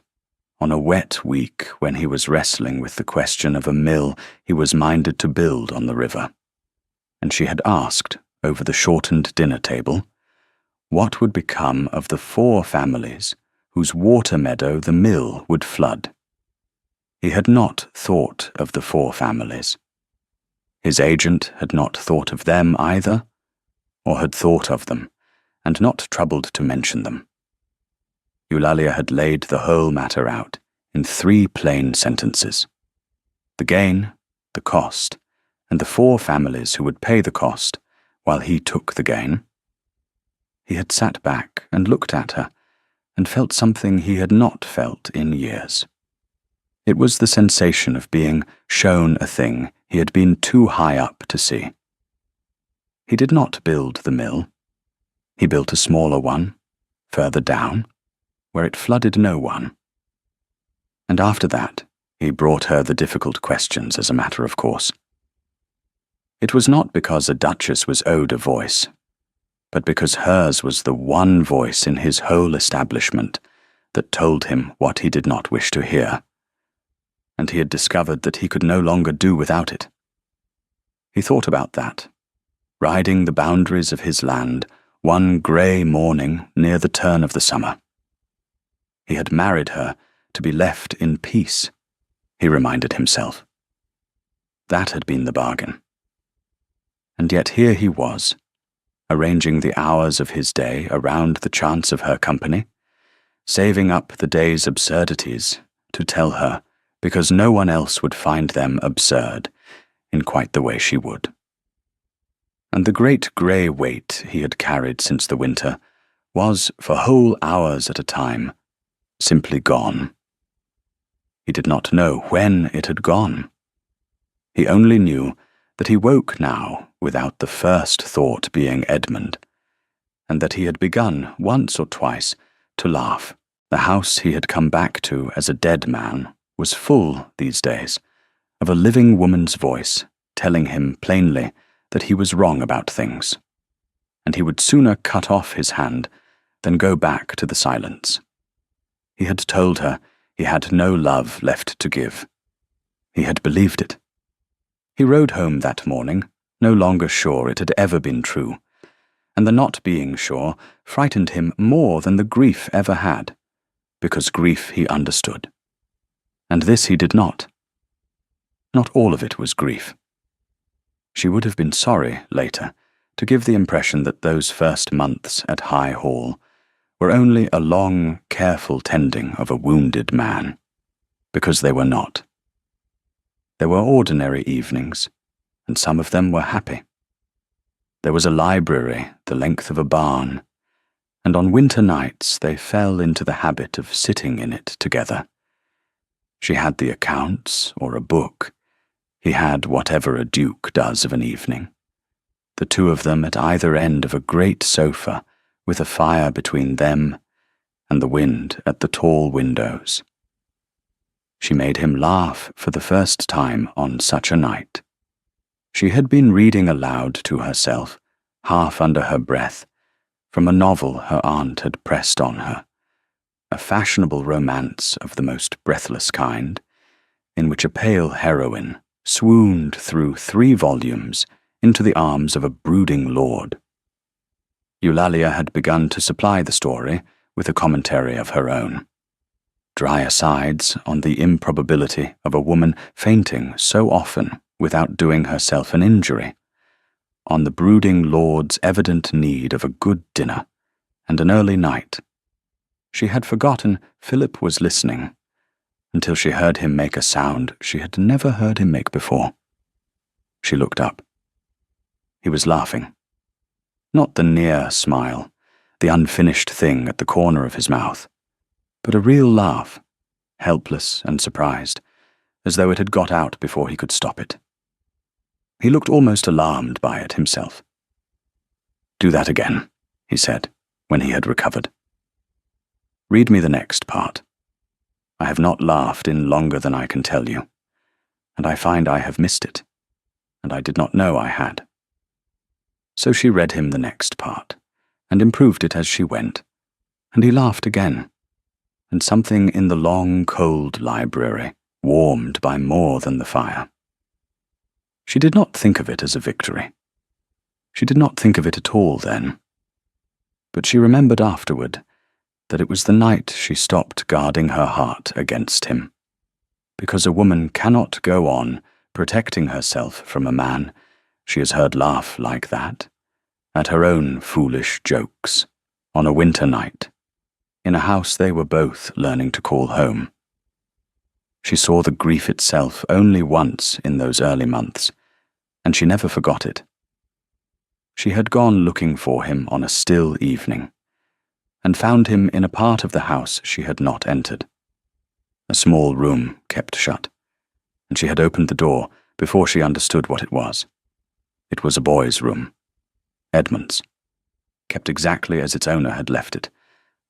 Speaker 1: on a wet week when he was wrestling with the question of a mill he was minded to build on the river, and she had asked, over the shortened dinner table, what would become of the 4 families whose water meadow the mill would flood. He had not thought of the 4 families. His agent had not thought of them either, or had thought of them, and not troubled to mention them. Eulalia had laid the whole matter out in 3 plain sentences. The gain, the cost, and the 4 families who would pay the cost while he took the gain. He had sat back and looked at her, and felt something he had not felt in years. It was the sensation of being shown a thing he had been too high up to see. He did not build the mill. He built a smaller one, further down, where it flooded no one. And after that, he brought her the difficult questions as a matter of course. It was not because a duchess was owed a voice, but because hers was the one voice in his whole establishment that told him what he did not wish to hear, and he had discovered that he could no longer do without it. He thought about that, riding the boundaries of his land one grey morning near the turn of the summer. He had married her to be left in peace, he reminded himself. That had been the bargain. And yet here he was, arranging the hours of his day around the chance of her company, saving up the day's absurdities to tell her because no one else would find them absurd in quite the way she would. And the great grey weight he had carried since the winter was, for whole hours at a time, simply gone. He did not know when it had gone. He only knew that he woke now without the first thought being Edmund, and that he had begun once or twice to laugh. The house he had come back to as a dead man was full, these days, of a living woman's voice telling him plainly that he was wrong about things, and he would sooner cut off his hand than go back to the silence. He had told her he had no love left to give. He had believed it. He rode home that morning, no longer sure it had ever been true, and the not being sure frightened him more than the grief ever had, because grief he understood. And this he did not. Not all of it was grief. She would have been sorry, later, to give the impression that those first months at High Hall were only a long, careful tending of a wounded man, because they were not. There were ordinary evenings, and some of them were happy. There was a library the length of a barn, and on winter nights they fell into the habit of sitting in it together. She had the accounts or a book. He had whatever a duke does of an evening. The two of them at either end of a great sofa, with a fire between them and the wind at the tall windows. She made him laugh for the first time on such a night. She had been reading aloud to herself, half under her breath, from a novel her aunt had pressed on her, a fashionable romance of the most breathless kind, in which a pale heroine swooned through 3 volumes into the arms of a brooding lord. Eulalia had begun to supply the story with a commentary of her own. Dry asides on the improbability of a woman fainting so often without doing herself an injury, on the brooding lord's evident need of a good dinner and an early night. She had forgotten Philip was listening, until she heard him make a sound she had never heard him make before. She looked up. He was laughing. Not the near smile, the unfinished thing at the corner of his mouth, but a real laugh, helpless and surprised, as though it had got out before he could stop it. He looked almost alarmed by it himself. "Do that again," he said, when he had recovered. "Read me the next part. I have not laughed in longer than I can tell you, and I find I have missed it, and I did not know I had." So she read him the next part, and improved it as she went, and he laughed again, and something in the long, cold library warmed by more than the fire. She did not think of it as a victory. She did not think of it at all then. But she remembered afterward that it was the night she stopped guarding her heart against him, because a woman cannot go on protecting herself from a man she has heard laugh like that, at her own foolish jokes, on a winter night, in a house they were both learning to call home. She saw the grief itself only once in those early months, and she never forgot it. She had gone looking for him on a still evening, and found him in a part of the house she had not entered, a small room kept shut, and she had opened the door before she understood what it was. It was a boy's room, Edmund's, kept exactly as its owner had left it,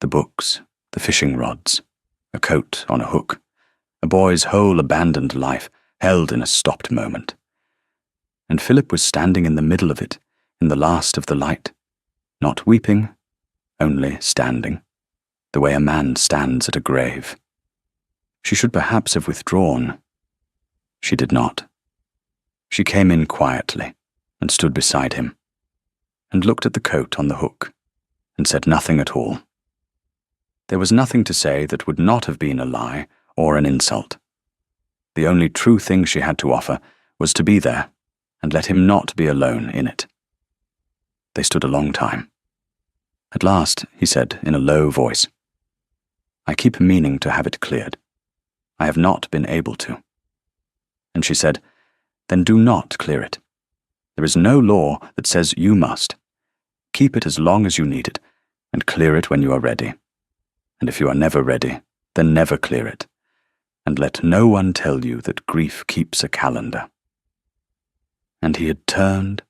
Speaker 1: the books, the fishing rods, a coat on a hook, a boy's whole abandoned life held in a stopped moment. and Philip was standing in the middle of it, in the last of the light, not weeping, only standing, the way a man stands at a grave. She should perhaps have withdrawn. She did not. She came in quietly and stood beside him, and looked at the coat on the hook, and said nothing at all. There was nothing to say that would not have been a lie or an insult. The only true thing she had to offer was to be there, and let him not be alone in it. They stood a long time. At last, he said in a low voice, "I keep meaning to have it cleared. I have not been able to." And she said, "Then do not clear it. There is no law that says you must. Keep it as long as you need it, and clear it when you are ready. And if you are never ready, then never clear it. And let no one tell you that grief keeps a calendar." And he had turned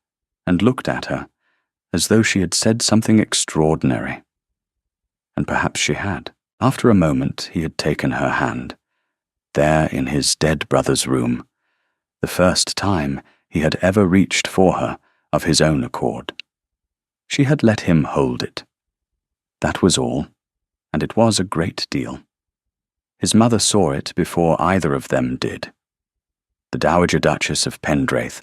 Speaker 1: and looked at her as though she had said something extraordinary. And perhaps she had. After a moment he had taken her hand, there in his dead brother's room, the first time he had ever reached for her of his own accord. She had let him hold it. That was all, and it was a great deal. His mother saw it before either of them did. The Dowager Duchess of Pendraith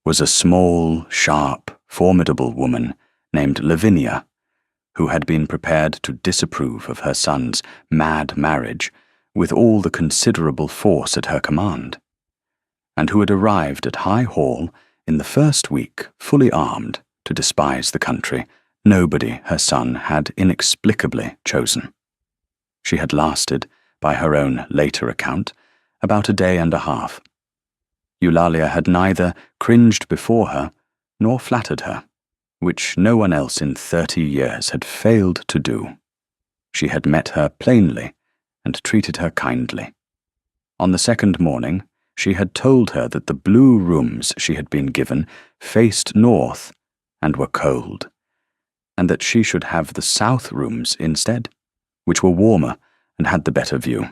Speaker 1: was a small, sharp, formidable woman named Lavinia, who had been prepared to disapprove of her son's mad marriage with all the considerable force at her command, and who had arrived at High Hall in the first week fully armed to despise the country nobody her son had inexplicably chosen. She had lasted, by her own later account, about a day and a half. Eulalia had neither cringed before her nor flattered her, which no one else in 30 years had failed to do. She had met her plainly and treated her kindly. On the second morning, she had told her that the blue rooms she had been given faced north and were cold, and that she should have the south rooms instead, which were warmer and had the better view.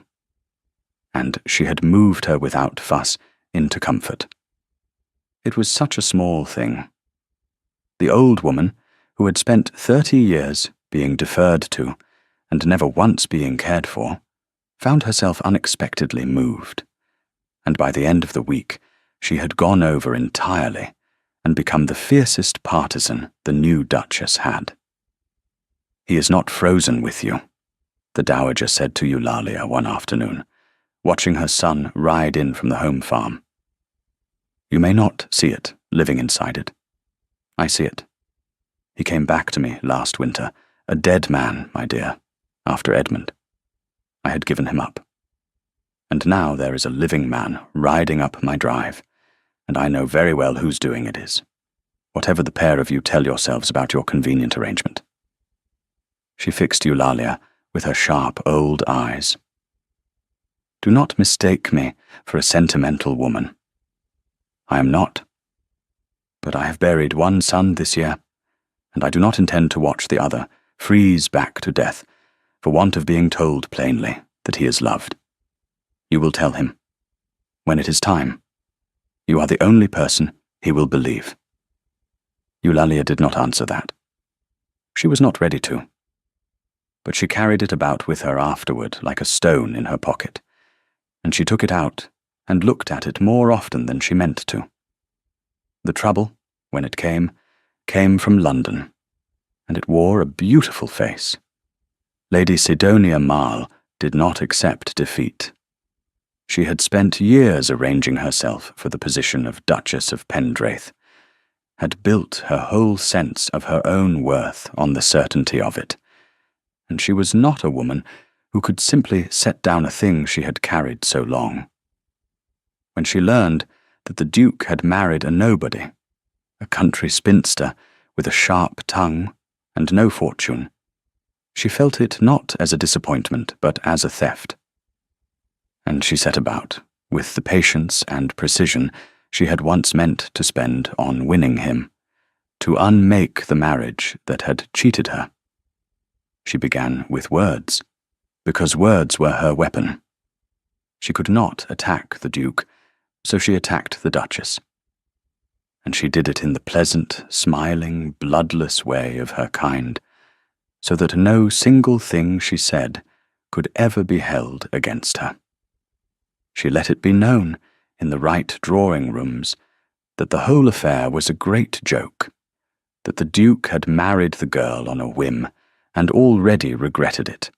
Speaker 1: And she had moved her without fuss into comfort. It was such a small thing. The old woman, who had spent 30 years being deferred to and never once being cared for, found herself unexpectedly moved, and by the end of the week she had gone over entirely and become the fiercest partisan the new Duchess had. "He is not frozen with you," the Dowager said to Eulalia one afternoon, watching her son ride in from the home farm. "You may not see it, living inside it. I see it. He came back to me last winter, a dead man, my dear, after Edmund. I had given him up. And now there is a living man riding up my drive, and I know very well whose doing it is, whatever the pair of you tell yourselves about your convenient arrangement." She fixed Eulalia with her sharp old eyes. "Do not mistake me for a sentimental woman. I am not. But I have buried one son this year, and I do not intend to watch the other freeze back to death for want of being told plainly that he is loved. You will tell him. When it is time, you are the only person he will believe." Eulalia did not answer that. She was not ready to. But she carried it about with her afterward like a stone in her pocket, and she took it out and looked at it more often than she meant to. The trouble, when it came from London, and it wore a beautiful face. Lady Sidonia Marl did not accept defeat. She had spent years arranging herself for the position of Duchess of Pendraith, had built her whole sense of her own worth on the certainty of it, and she was not a woman who could simply set down a thing she had carried so long. When she learned that the Duke had married a nobody, a country spinster with a sharp tongue and no fortune, she felt it not as a disappointment but as a theft. And she set about, with the patience and precision she had once meant to spend on winning him, to unmake the marriage that had cheated her. She began with words, because words were her weapon. She could not attack the Duke, so she attacked the Duchess. and she did it in the pleasant, smiling, bloodless way of her kind, so that no single thing she said could ever be held against her. She let it be known, in the right drawing-rooms, that the whole affair was a great joke, that the Duke had married the girl on a whim and already regretted it,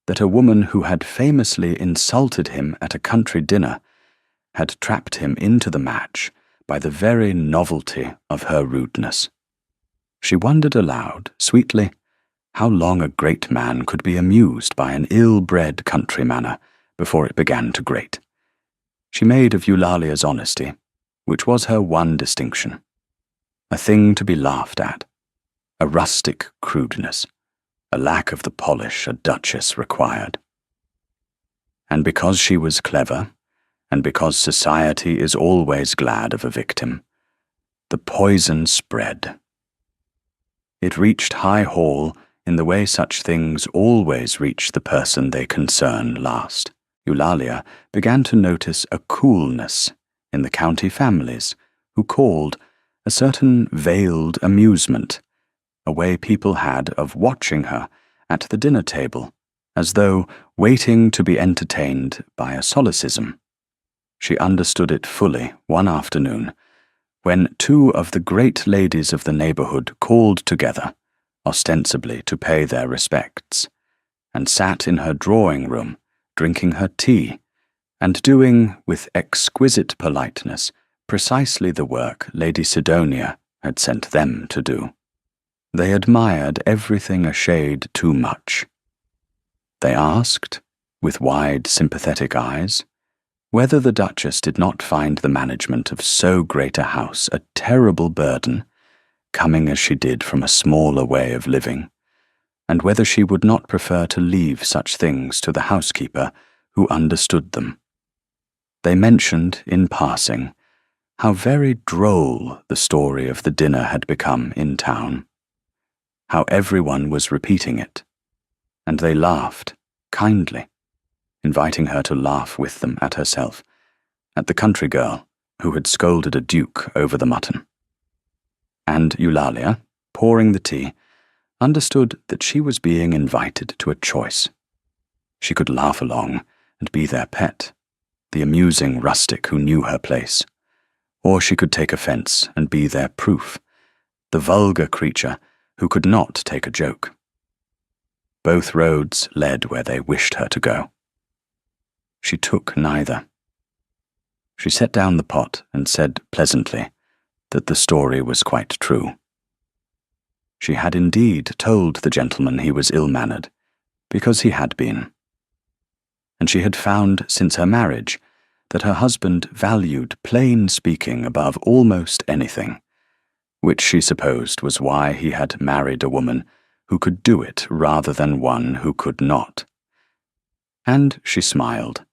Speaker 1: that a woman who had famously insulted him at a country dinner had trapped him into the match by the very novelty of her rudeness. She wondered aloud, sweetly, how long a great man could be amused by an ill-bred country manner before it began to grate. She made of Eulalia's honesty, which was her one distinction, a thing to be laughed at, a rustic crudeness, a lack of the polish a duchess required. And because she was clever, and because society is always glad of a victim, the poison spread. It reached High Hall in the way such things always reach the person they concern last. Eulalia began to notice a coolness in the county families, who called a certain veiled amusement, a way people had of watching her at the dinner table, as though waiting to be entertained by a solecism. She understood it fully one afternoon, when two of the great ladies of the neighbourhood called together, ostensibly to pay their respects, and sat in her drawing-room, drinking her tea, and doing, with exquisite politeness, precisely the work Lady Sidonia had sent them to do. They admired everything a shade too much. They asked, with wide, sympathetic eyes, whether the Duchess did not find the management of so great a house a terrible burden, coming as she did from a smaller way of living, and whether she would not prefer to leave such things to the housekeeper who understood them. They mentioned, in passing, how very droll the story of the dinner had become in town, how everyone was repeating it, and they laughed, kindly, inviting her to laugh with them at herself, at the country girl who had scolded a duke over the mutton. And Eulalia, pouring the tea, understood that she was being invited to a choice. She could laugh along and be their pet, the amusing rustic who knew her place, or she could take offence and be their proof, the vulgar creature who could not take a joke. Both roads led where they wished her to go. She took neither. She set down the pot and said pleasantly that the story was quite true. She had indeed told the gentleman he was ill-mannered, because he had been. And she had found since her marriage that her husband valued plain speaking above almost anything, which she supposed was why he had married a woman who could do it rather than one who could not. And she smiled,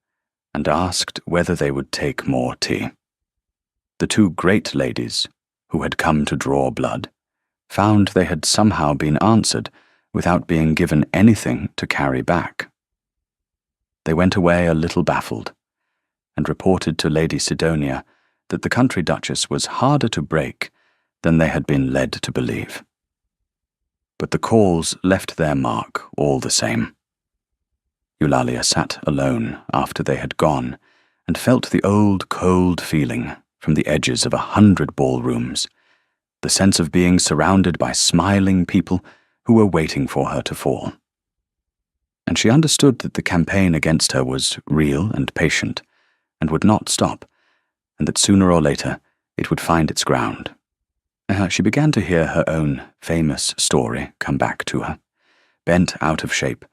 Speaker 1: and asked whether they would take more tea. The two great ladies, who had come to draw blood, found they had somehow been answered without being given anything to carry back. They went away a little baffled, and reported to Lady Sidonia that the country duchess was harder to break than they had been led to believe. But the calls left their mark all the same. Eulalia sat alone after they had gone, and felt the old cold feeling from the edges of 100 ballrooms, the sense of being surrounded by smiling people who were waiting for her to fall. And she understood that the campaign against her was real and patient, and would not stop, and that sooner or later it would find its ground. She began to hear her own famous story come back to her, bent out of shape,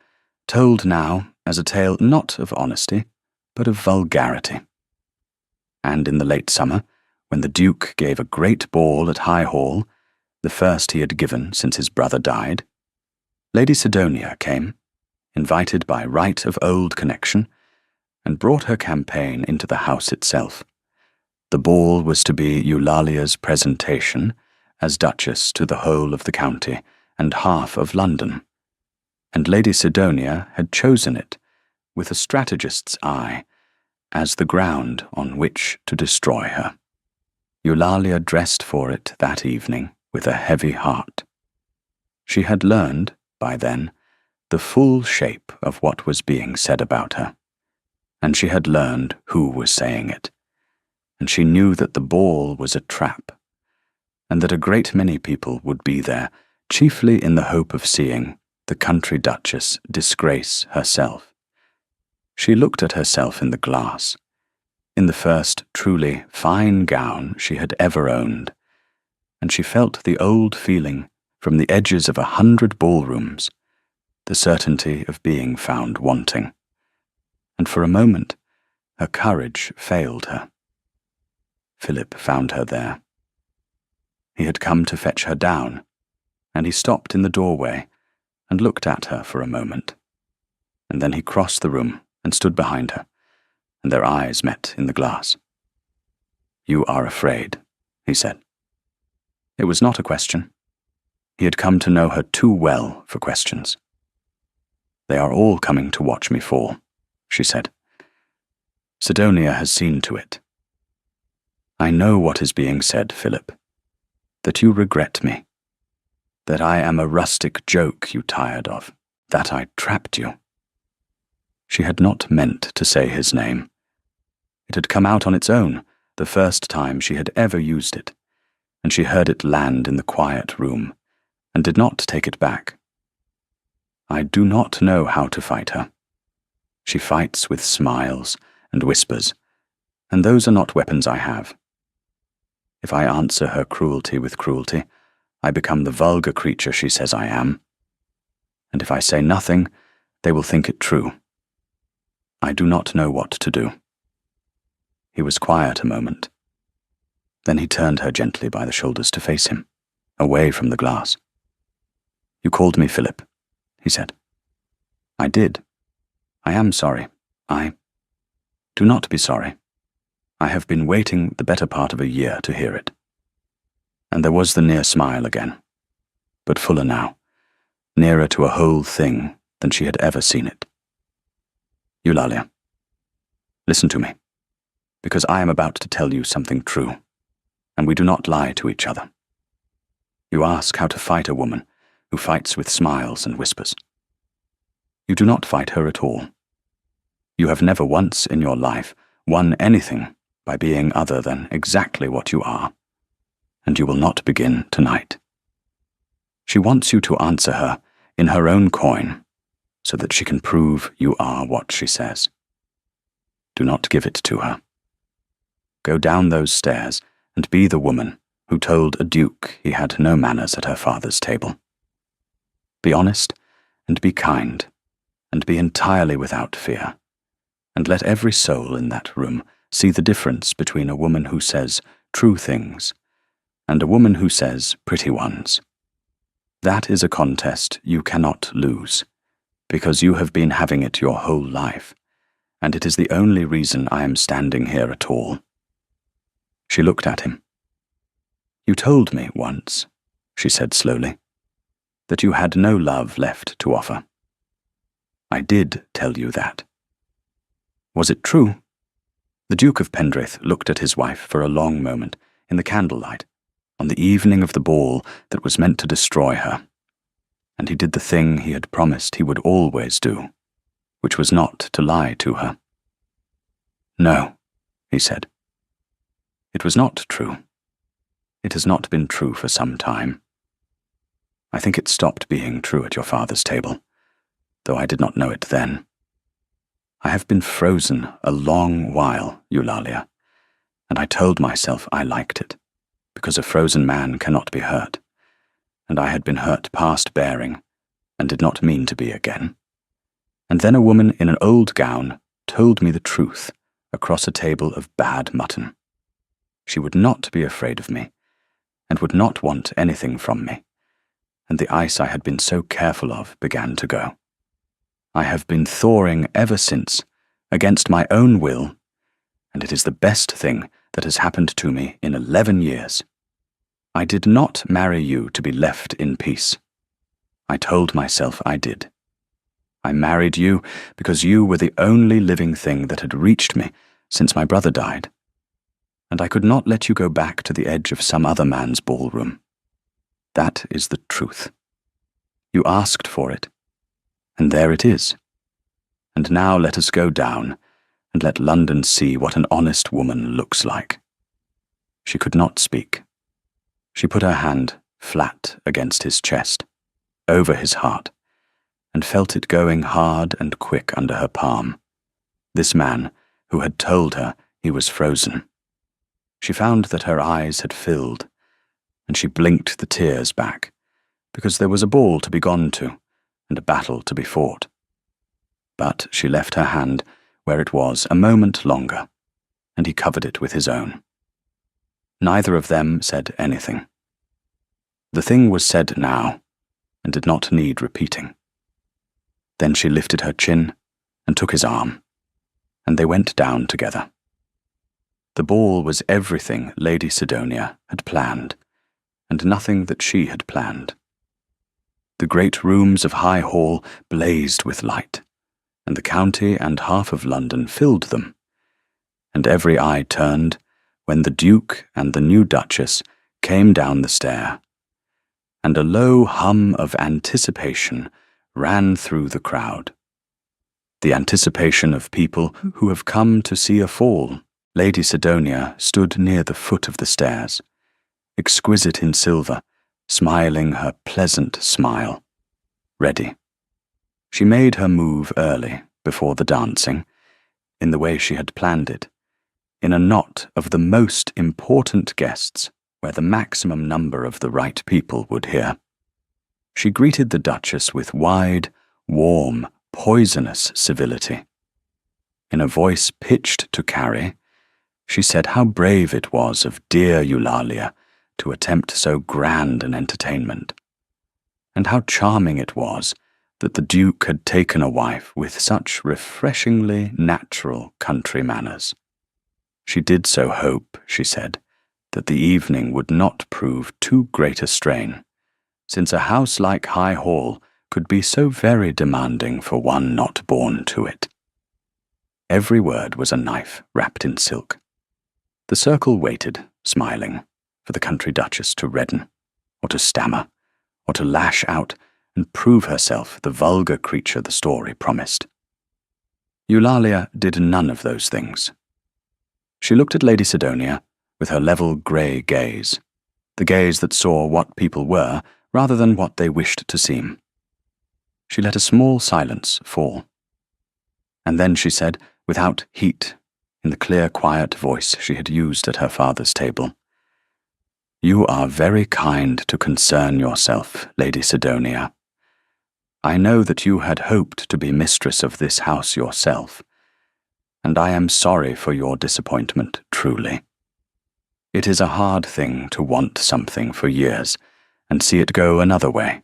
Speaker 1: told now as a tale not of honesty, but of vulgarity. And in the late summer, when the Duke gave a great ball at High Hall, the first he had given since his brother died, Lady Sidonia came, invited by right of old connection, and brought her campaign into the house itself. The ball was to be Eulalia's presentation as Duchess to the whole of the county and half of London, and Lady Sidonia had chosen it, with a strategist's eye, as the ground on which to destroy her. Eulalia dressed for it that evening with a heavy heart. She had learned, by then, the full shape of what was being said about her, and she had learned who was saying it, and she knew that the ball was a trap, and that a great many people would be there, chiefly in the hope of seeing the country duchess disgrace herself. She looked at herself in the glass, in the first truly fine gown she had ever owned, and she felt the old feeling from the edges of 100 ballrooms, the certainty of being found wanting. And for a moment, her courage failed her. Philip found her there. He had come to fetch her down, and he stopped in the doorway and looked at her for a moment. And then he crossed the room and stood behind her, and their eyes met in the glass. "You are afraid," he said. It was not a question. He had come to know her too well for questions. "They are all coming to watch me fall," she said. "Sidonia has seen to it. I know what is being said, Philip, that you regret me, that I am a rustic joke you tired of, that I trapped you." She had not meant to say his name. It had come out on its own, the first time she had ever used it, and she heard it land in the quiet room, and did not take it back. I do not know how to fight her. She fights with smiles and whispers, and those are not weapons I have. If I answer her cruelty with cruelty, I become the vulgar creature she says I am. And if I say nothing, they will think it true. I do not know what to do. He was quiet a moment. Then he turned her gently by the shoulders to face him, away from the glass. "You called me Philip," he said. "I did. I am sorry. Do not be sorry. I have been waiting the better part of a year to hear it." And there was the near smile again, but fuller now, nearer to a whole thing than she had ever seen it. "Eulalia, listen to me, because I am about to tell you something true, and we do not lie to each other. You ask how to fight a woman who fights with smiles and whispers. You do not fight her at all. You have never once in your life won anything by being other than exactly what you are, and you will not begin tonight. She wants you to answer her in her own coin, so that she can prove you are what she says. Do not give it to her. Go down those stairs and be the woman who told a duke he had no manners at her father's table. Be honest and be kind, and be entirely without fear, and let every soul in that room see the difference between a woman who says true things and a woman who says pretty ones. That is a contest you cannot lose, because you have been having it your whole life, and it is the only reason I am standing here at all." She looked at him. "You told me once," she said slowly, "that you had no love left to offer. I did tell you that. Was it true?" The Duke of Pendraith looked at his wife for a long moment in the candlelight on the evening of the ball that was meant to destroy her, and he did the thing he had promised he would always do, which was not to lie to her. "No," he said. "It was not true. It has not been true for some time. I think it stopped being true at your father's table, though I did not know it then. I have been frozen a long while, Eulalia, and I told myself I liked it, because a frozen man cannot be hurt, and I had been hurt past bearing, and did not mean to be again. And then a woman in an old gown told me the truth across a table of bad mutton. She would not be afraid of me, and would not want anything from me, and the ice I had been so careful of began to go. I have been thawing ever since, against my own will, and it is the best thing that has happened to me in 11 years. I did not marry you to be left in peace. I told myself I did. I married you because you were the only living thing that had reached me since my brother died. and I could not let you go back to the edge of some other man's ballroom. That is the truth. You asked for it, and there it is. And now let us go down, and let London see what an honest woman looks like." She could not speak. She put her hand flat against his chest, over his heart, and felt it going hard and quick under her palm. This man who had told her he was frozen. She found that her eyes had filled, and she blinked the tears back, because there was a ball to be gone to, and a battle to be fought. But she left her hand where it was a moment longer, and he covered it with his own. Neither of them said anything. The thing was said now, and did not need repeating. Then she lifted her chin and took his arm, and they went down together. The ball was everything Lady Sidonia had planned, and nothing that she had planned. The great rooms of High Hall blazed with light, and the county and half of London filled them, and every eye turned when the Duke and the new Duchess came down the stair, and a low hum of anticipation ran through the crowd. The anticipation of people who have come to see a fall. Lady Sidonia stood near the foot of the stairs, exquisite in silver, smiling her pleasant smile, ready. She made her move early, before the dancing, in the way she had planned it, in a knot of the most important guests, where the maximum number of the right people would hear. She greeted the Duchess with wide, warm, poisonous civility. In a voice pitched to carry, she said how brave it was of dear Eulalia to attempt so grand an entertainment, and how charming it was that the Duke had taken a wife with such refreshingly natural country manners. She did so hope, she said, that the evening would not prove too great a strain, since a house like High Hall could be so very demanding for one not born to it. Every word was a knife wrapped in silk. The circle waited, smiling, for the country duchess to redden, or to stammer, or to lash out and prove herself the vulgar creature the story promised. Eulalia did none of those things. She looked at Lady Sidonia with her level grey gaze, the gaze that saw what people were rather than what they wished to seem. She let a small silence fall. And then she said, without heat, in the clear, quiet voice she had used at her father's table, "You are very kind to concern yourself, Lady Sidonia. I know that you had hoped to be mistress of this house yourself, and I am sorry for your disappointment, truly. It is a hard thing to want something for years and see it go another way.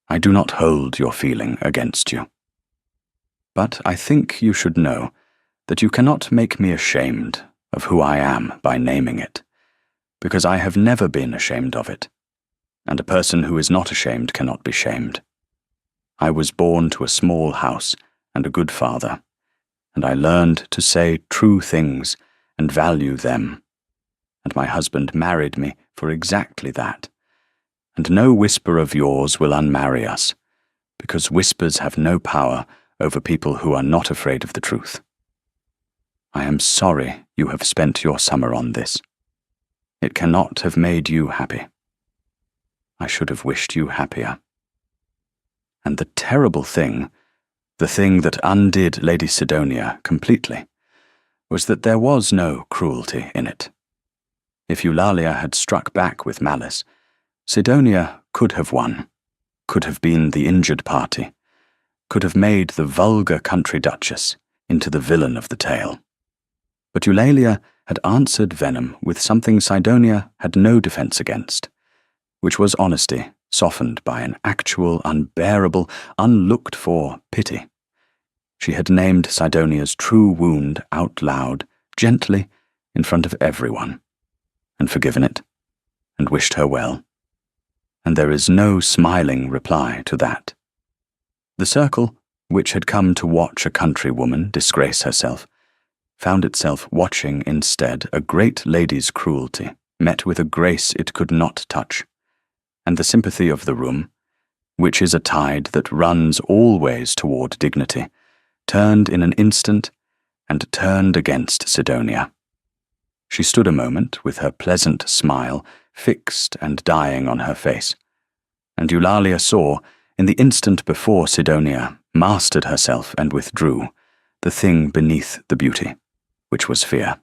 Speaker 1: I do not hold your feeling against you. But I think you should know that you cannot make me ashamed of who I am by naming it, because I have never been ashamed of it, and a person who is not ashamed cannot be shamed. I was born to a small house and a good father, and I learned to say true things and value them, and my husband married me for exactly that, and no whisper of yours will unmarry us, because whispers have no power over people who are not afraid of the truth. I am sorry you have spent your summer on this. It cannot have made you happy. I should have wished you happier. And the terrible thing, the thing that undid Lady Sidonia completely, was that there was no cruelty in it. If Eulalia had struck back with malice, Sidonia could have won, could have been the injured party, could have made the vulgar country duchess into the villain of the tale. But Eulalia had answered venom with something Sidonia had no defense against, which was honesty softened by an actual, unbearable, unlooked-for pity. She had named Sidonia's true wound out loud, gently, in front of everyone, and forgiven it, and wished her well. And there is no smiling reply to that. The circle, which had come to watch a country woman disgrace herself, found itself watching instead a great lady's cruelty met with a grace it could not touch, and the sympathy of the room, which is a tide that runs always toward dignity, turned in an instant and turned against Sidonia. She stood a moment with her pleasant smile fixed and dying on her face, and Eulalia saw, in the instant before Sidonia mastered herself and withdrew, the thing beneath the beauty, which was fear.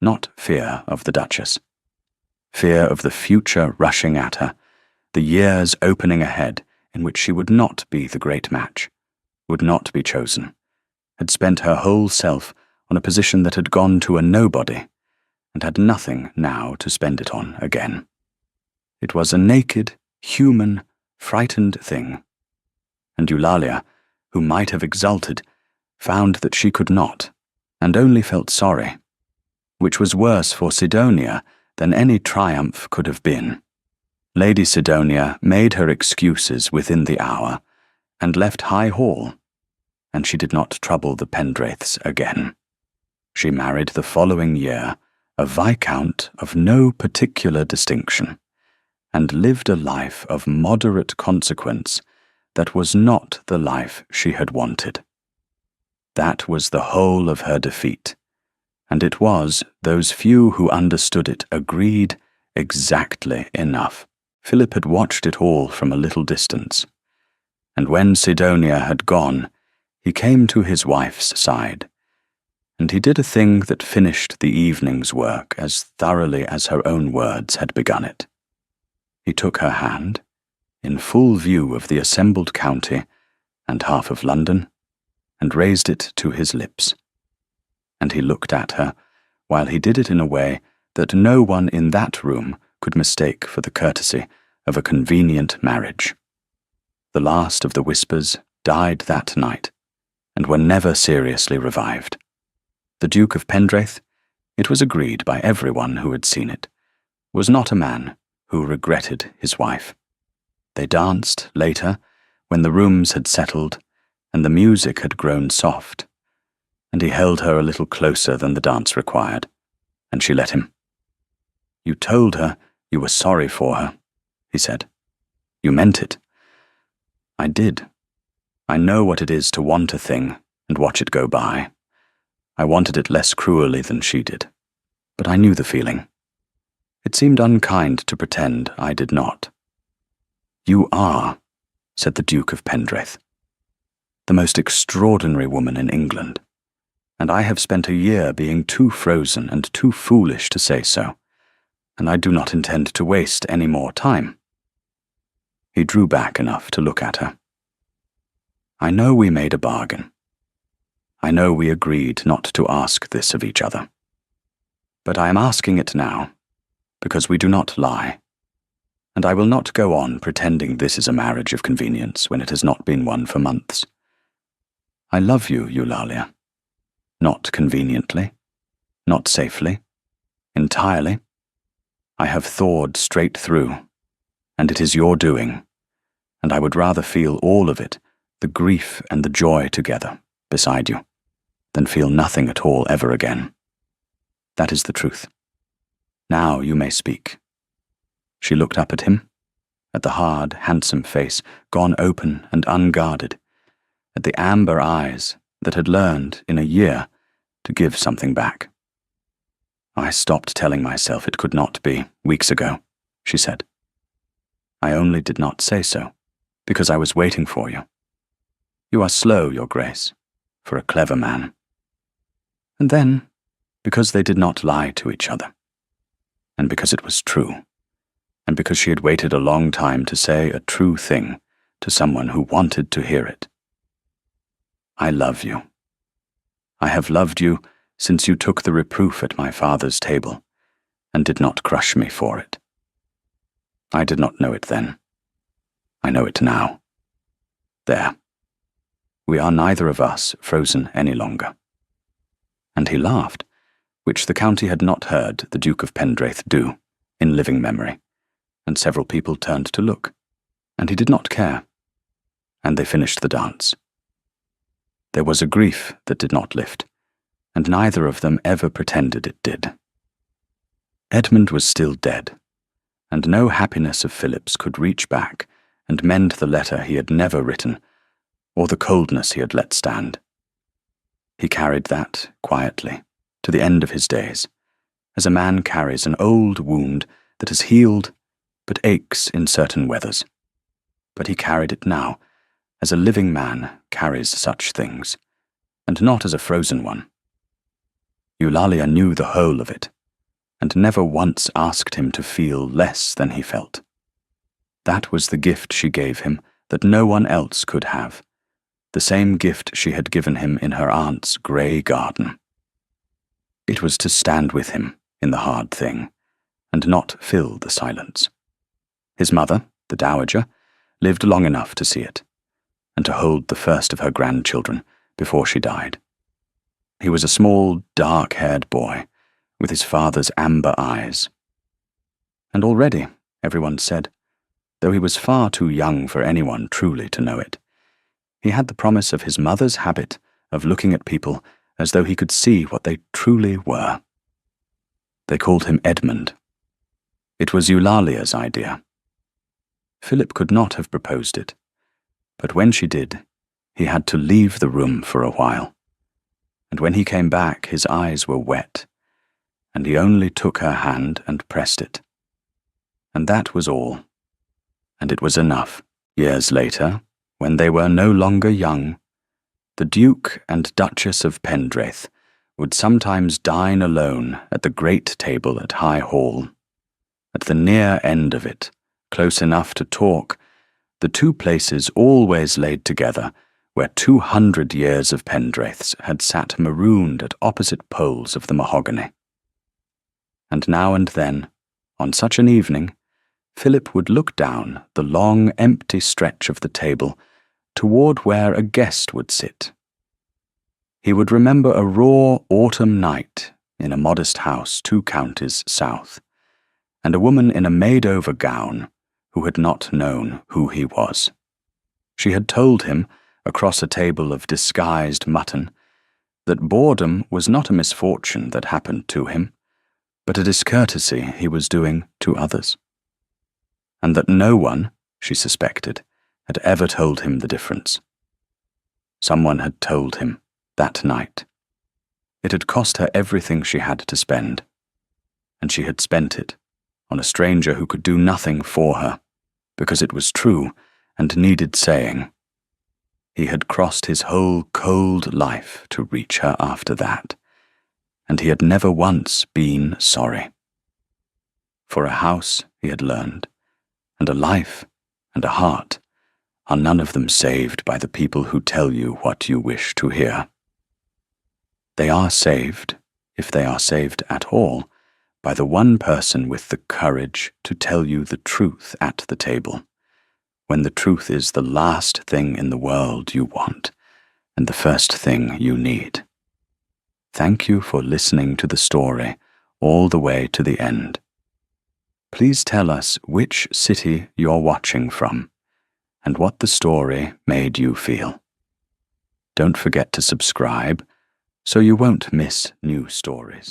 Speaker 1: Not fear of the Duchess. Fear of the future rushing at her, the years opening ahead in which she would not be the great match, would not be chosen, had spent her whole self on a position that had gone to a nobody, and had nothing now to spend it on again. It was a naked, human, frightened thing, and Eulalia, who might have exulted, found that she could not, and only felt sorry, which was worse for Sidonia than any triumph could have been. Lady Sidonia made her excuses within the hour, and left High Hall, and she did not trouble the Pendraiths again. She married the following year a viscount of no particular distinction, and lived a life of moderate consequence that was not the life she had wanted. That was the whole of her defeat, and it was, those few who understood it agreed, exactly enough. Philip had watched it all from a little distance, and when Sidonia had gone, he came to his wife's side, and he did a thing that finished the evening's work as thoroughly as her own words had begun it. He took her hand, in full view of the assembled county and half of London, and raised it to his lips. And he looked at her, while he did it in a way that no one in that room could mistake for the courtesy of a convenient marriage. The last of the whispers died that night, and were never seriously revived. The Duke of Pendraith, it was agreed by everyone who had seen it, was not a man who regretted his wife. They danced later, when the rooms had settled and the music had grown soft, and he held her a little closer than the dance required, and she let him. "You told her you were sorry for her," he said. "You meant it." "I did. I know what it is to want a thing and watch it go by. I wanted it less cruelly than she did, but I knew the feeling. It seemed unkind to pretend I did not." "You are," said the Duke of Pendraith, "the most extraordinary woman in England, and I have spent a year being too frozen and too foolish to say so, and I do not intend to waste any more time." He drew back enough to look at her. "I know we made a bargain. I know we agreed not to ask this of each other. But I am asking it now, because we do not lie, and I will not go on pretending this is a marriage of convenience when it has not been one for months. I love you, Eulalia. Not conveniently, not safely, entirely. I have thawed straight through, and it is your doing, and I would rather feel all of it, the grief and the joy together, beside you, than feel nothing at all ever again. That is the truth. Now you may speak." She looked up at him, at the hard, handsome face gone open and unguarded, at the amber eyes that had learned, in a year, to give something back. "I stopped telling myself it could not be, weeks ago," she said. "I only did not say so, because I was waiting for you. You are slow, Your Grace, for a clever man." And then, because they did not lie to each other, and because it was true, and because she had waited a long time to say a true thing to someone who wanted to hear it. "I love you. I have loved you since you took the reproof at my father's table, and did not crush me for it. I did not know it then. I know it now. There. We are neither of us frozen any longer." And he laughed, which the county had not heard the Duke of Pendraith do, in living memory, and several people turned to look, and he did not care, and they finished the dance. There was a grief that did not lift, and neither of them ever pretended it did. Edmund was still dead, and no happiness of Philip's could reach back and mend the letter he had never written, or the coldness he had let stand. He carried that, quietly, to the end of his days, as a man carries an old wound that has healed but aches in certain weathers. But he carried it now, as a living man carries such things, and not as a frozen one. Eulalia knew the whole of it, and never once asked him to feel less than he felt. That was the gift she gave him that no one else could have, the same gift she had given him in her aunt's grey garden. It was to stand with him in the hard thing, and not fill the silence. His mother, the dowager, lived long enough to see it, and to hold the first of her grandchildren before she died. He was a small, dark-haired boy, with his father's amber eyes. And already, everyone said, though he was far too young for anyone truly to know it, he had the promise of his mother's habit of looking at people as though he could see what they truly were. They called him Edmund. It was Eulalia's idea. Philip could not have proposed it, but when she did, he had to leave the room for a while, and when he came back his eyes were wet, and he only took her hand and pressed it. And that was all, and it was enough. Years later, when they were no longer young, the Duke and Duchess of Pendraith would sometimes dine alone at the great table at High Hall. At the near end of it, close enough to talk, the two places always laid together where 200 years of Pendraiths had sat marooned at opposite poles of the mahogany. And now and then, on such an evening, Philip would look down the long, empty stretch of the table toward where a guest would sit. He would remember a raw autumn night in a modest house 2 counties south, and a woman in a made-over gown who had not known who he was. She had told him, across a table of disguised mutton, that boredom was not a misfortune that happened to him, but a discourtesy he was doing to others, and that no one, she suspected, had ever told him the difference. Someone had told him that night. It had cost her everything she had to spend, and she had spent it on a stranger who could do nothing for her, because it was true and needed saying. He had crossed his whole cold life to reach her after that, and he had never once been sorry. For a house, he had learned, and a life, and a heart, are none of them saved by the people who tell you what you wish to hear. They are saved, if they are saved at all, by the one person with the courage to tell you the truth at the table, when the truth is the last thing in the world you want, and the first thing you need. Thank you for listening to the story all the way to the end. Please tell us which city you're watching from, and what the story made you feel. Don't forget to subscribe so you won't miss new stories.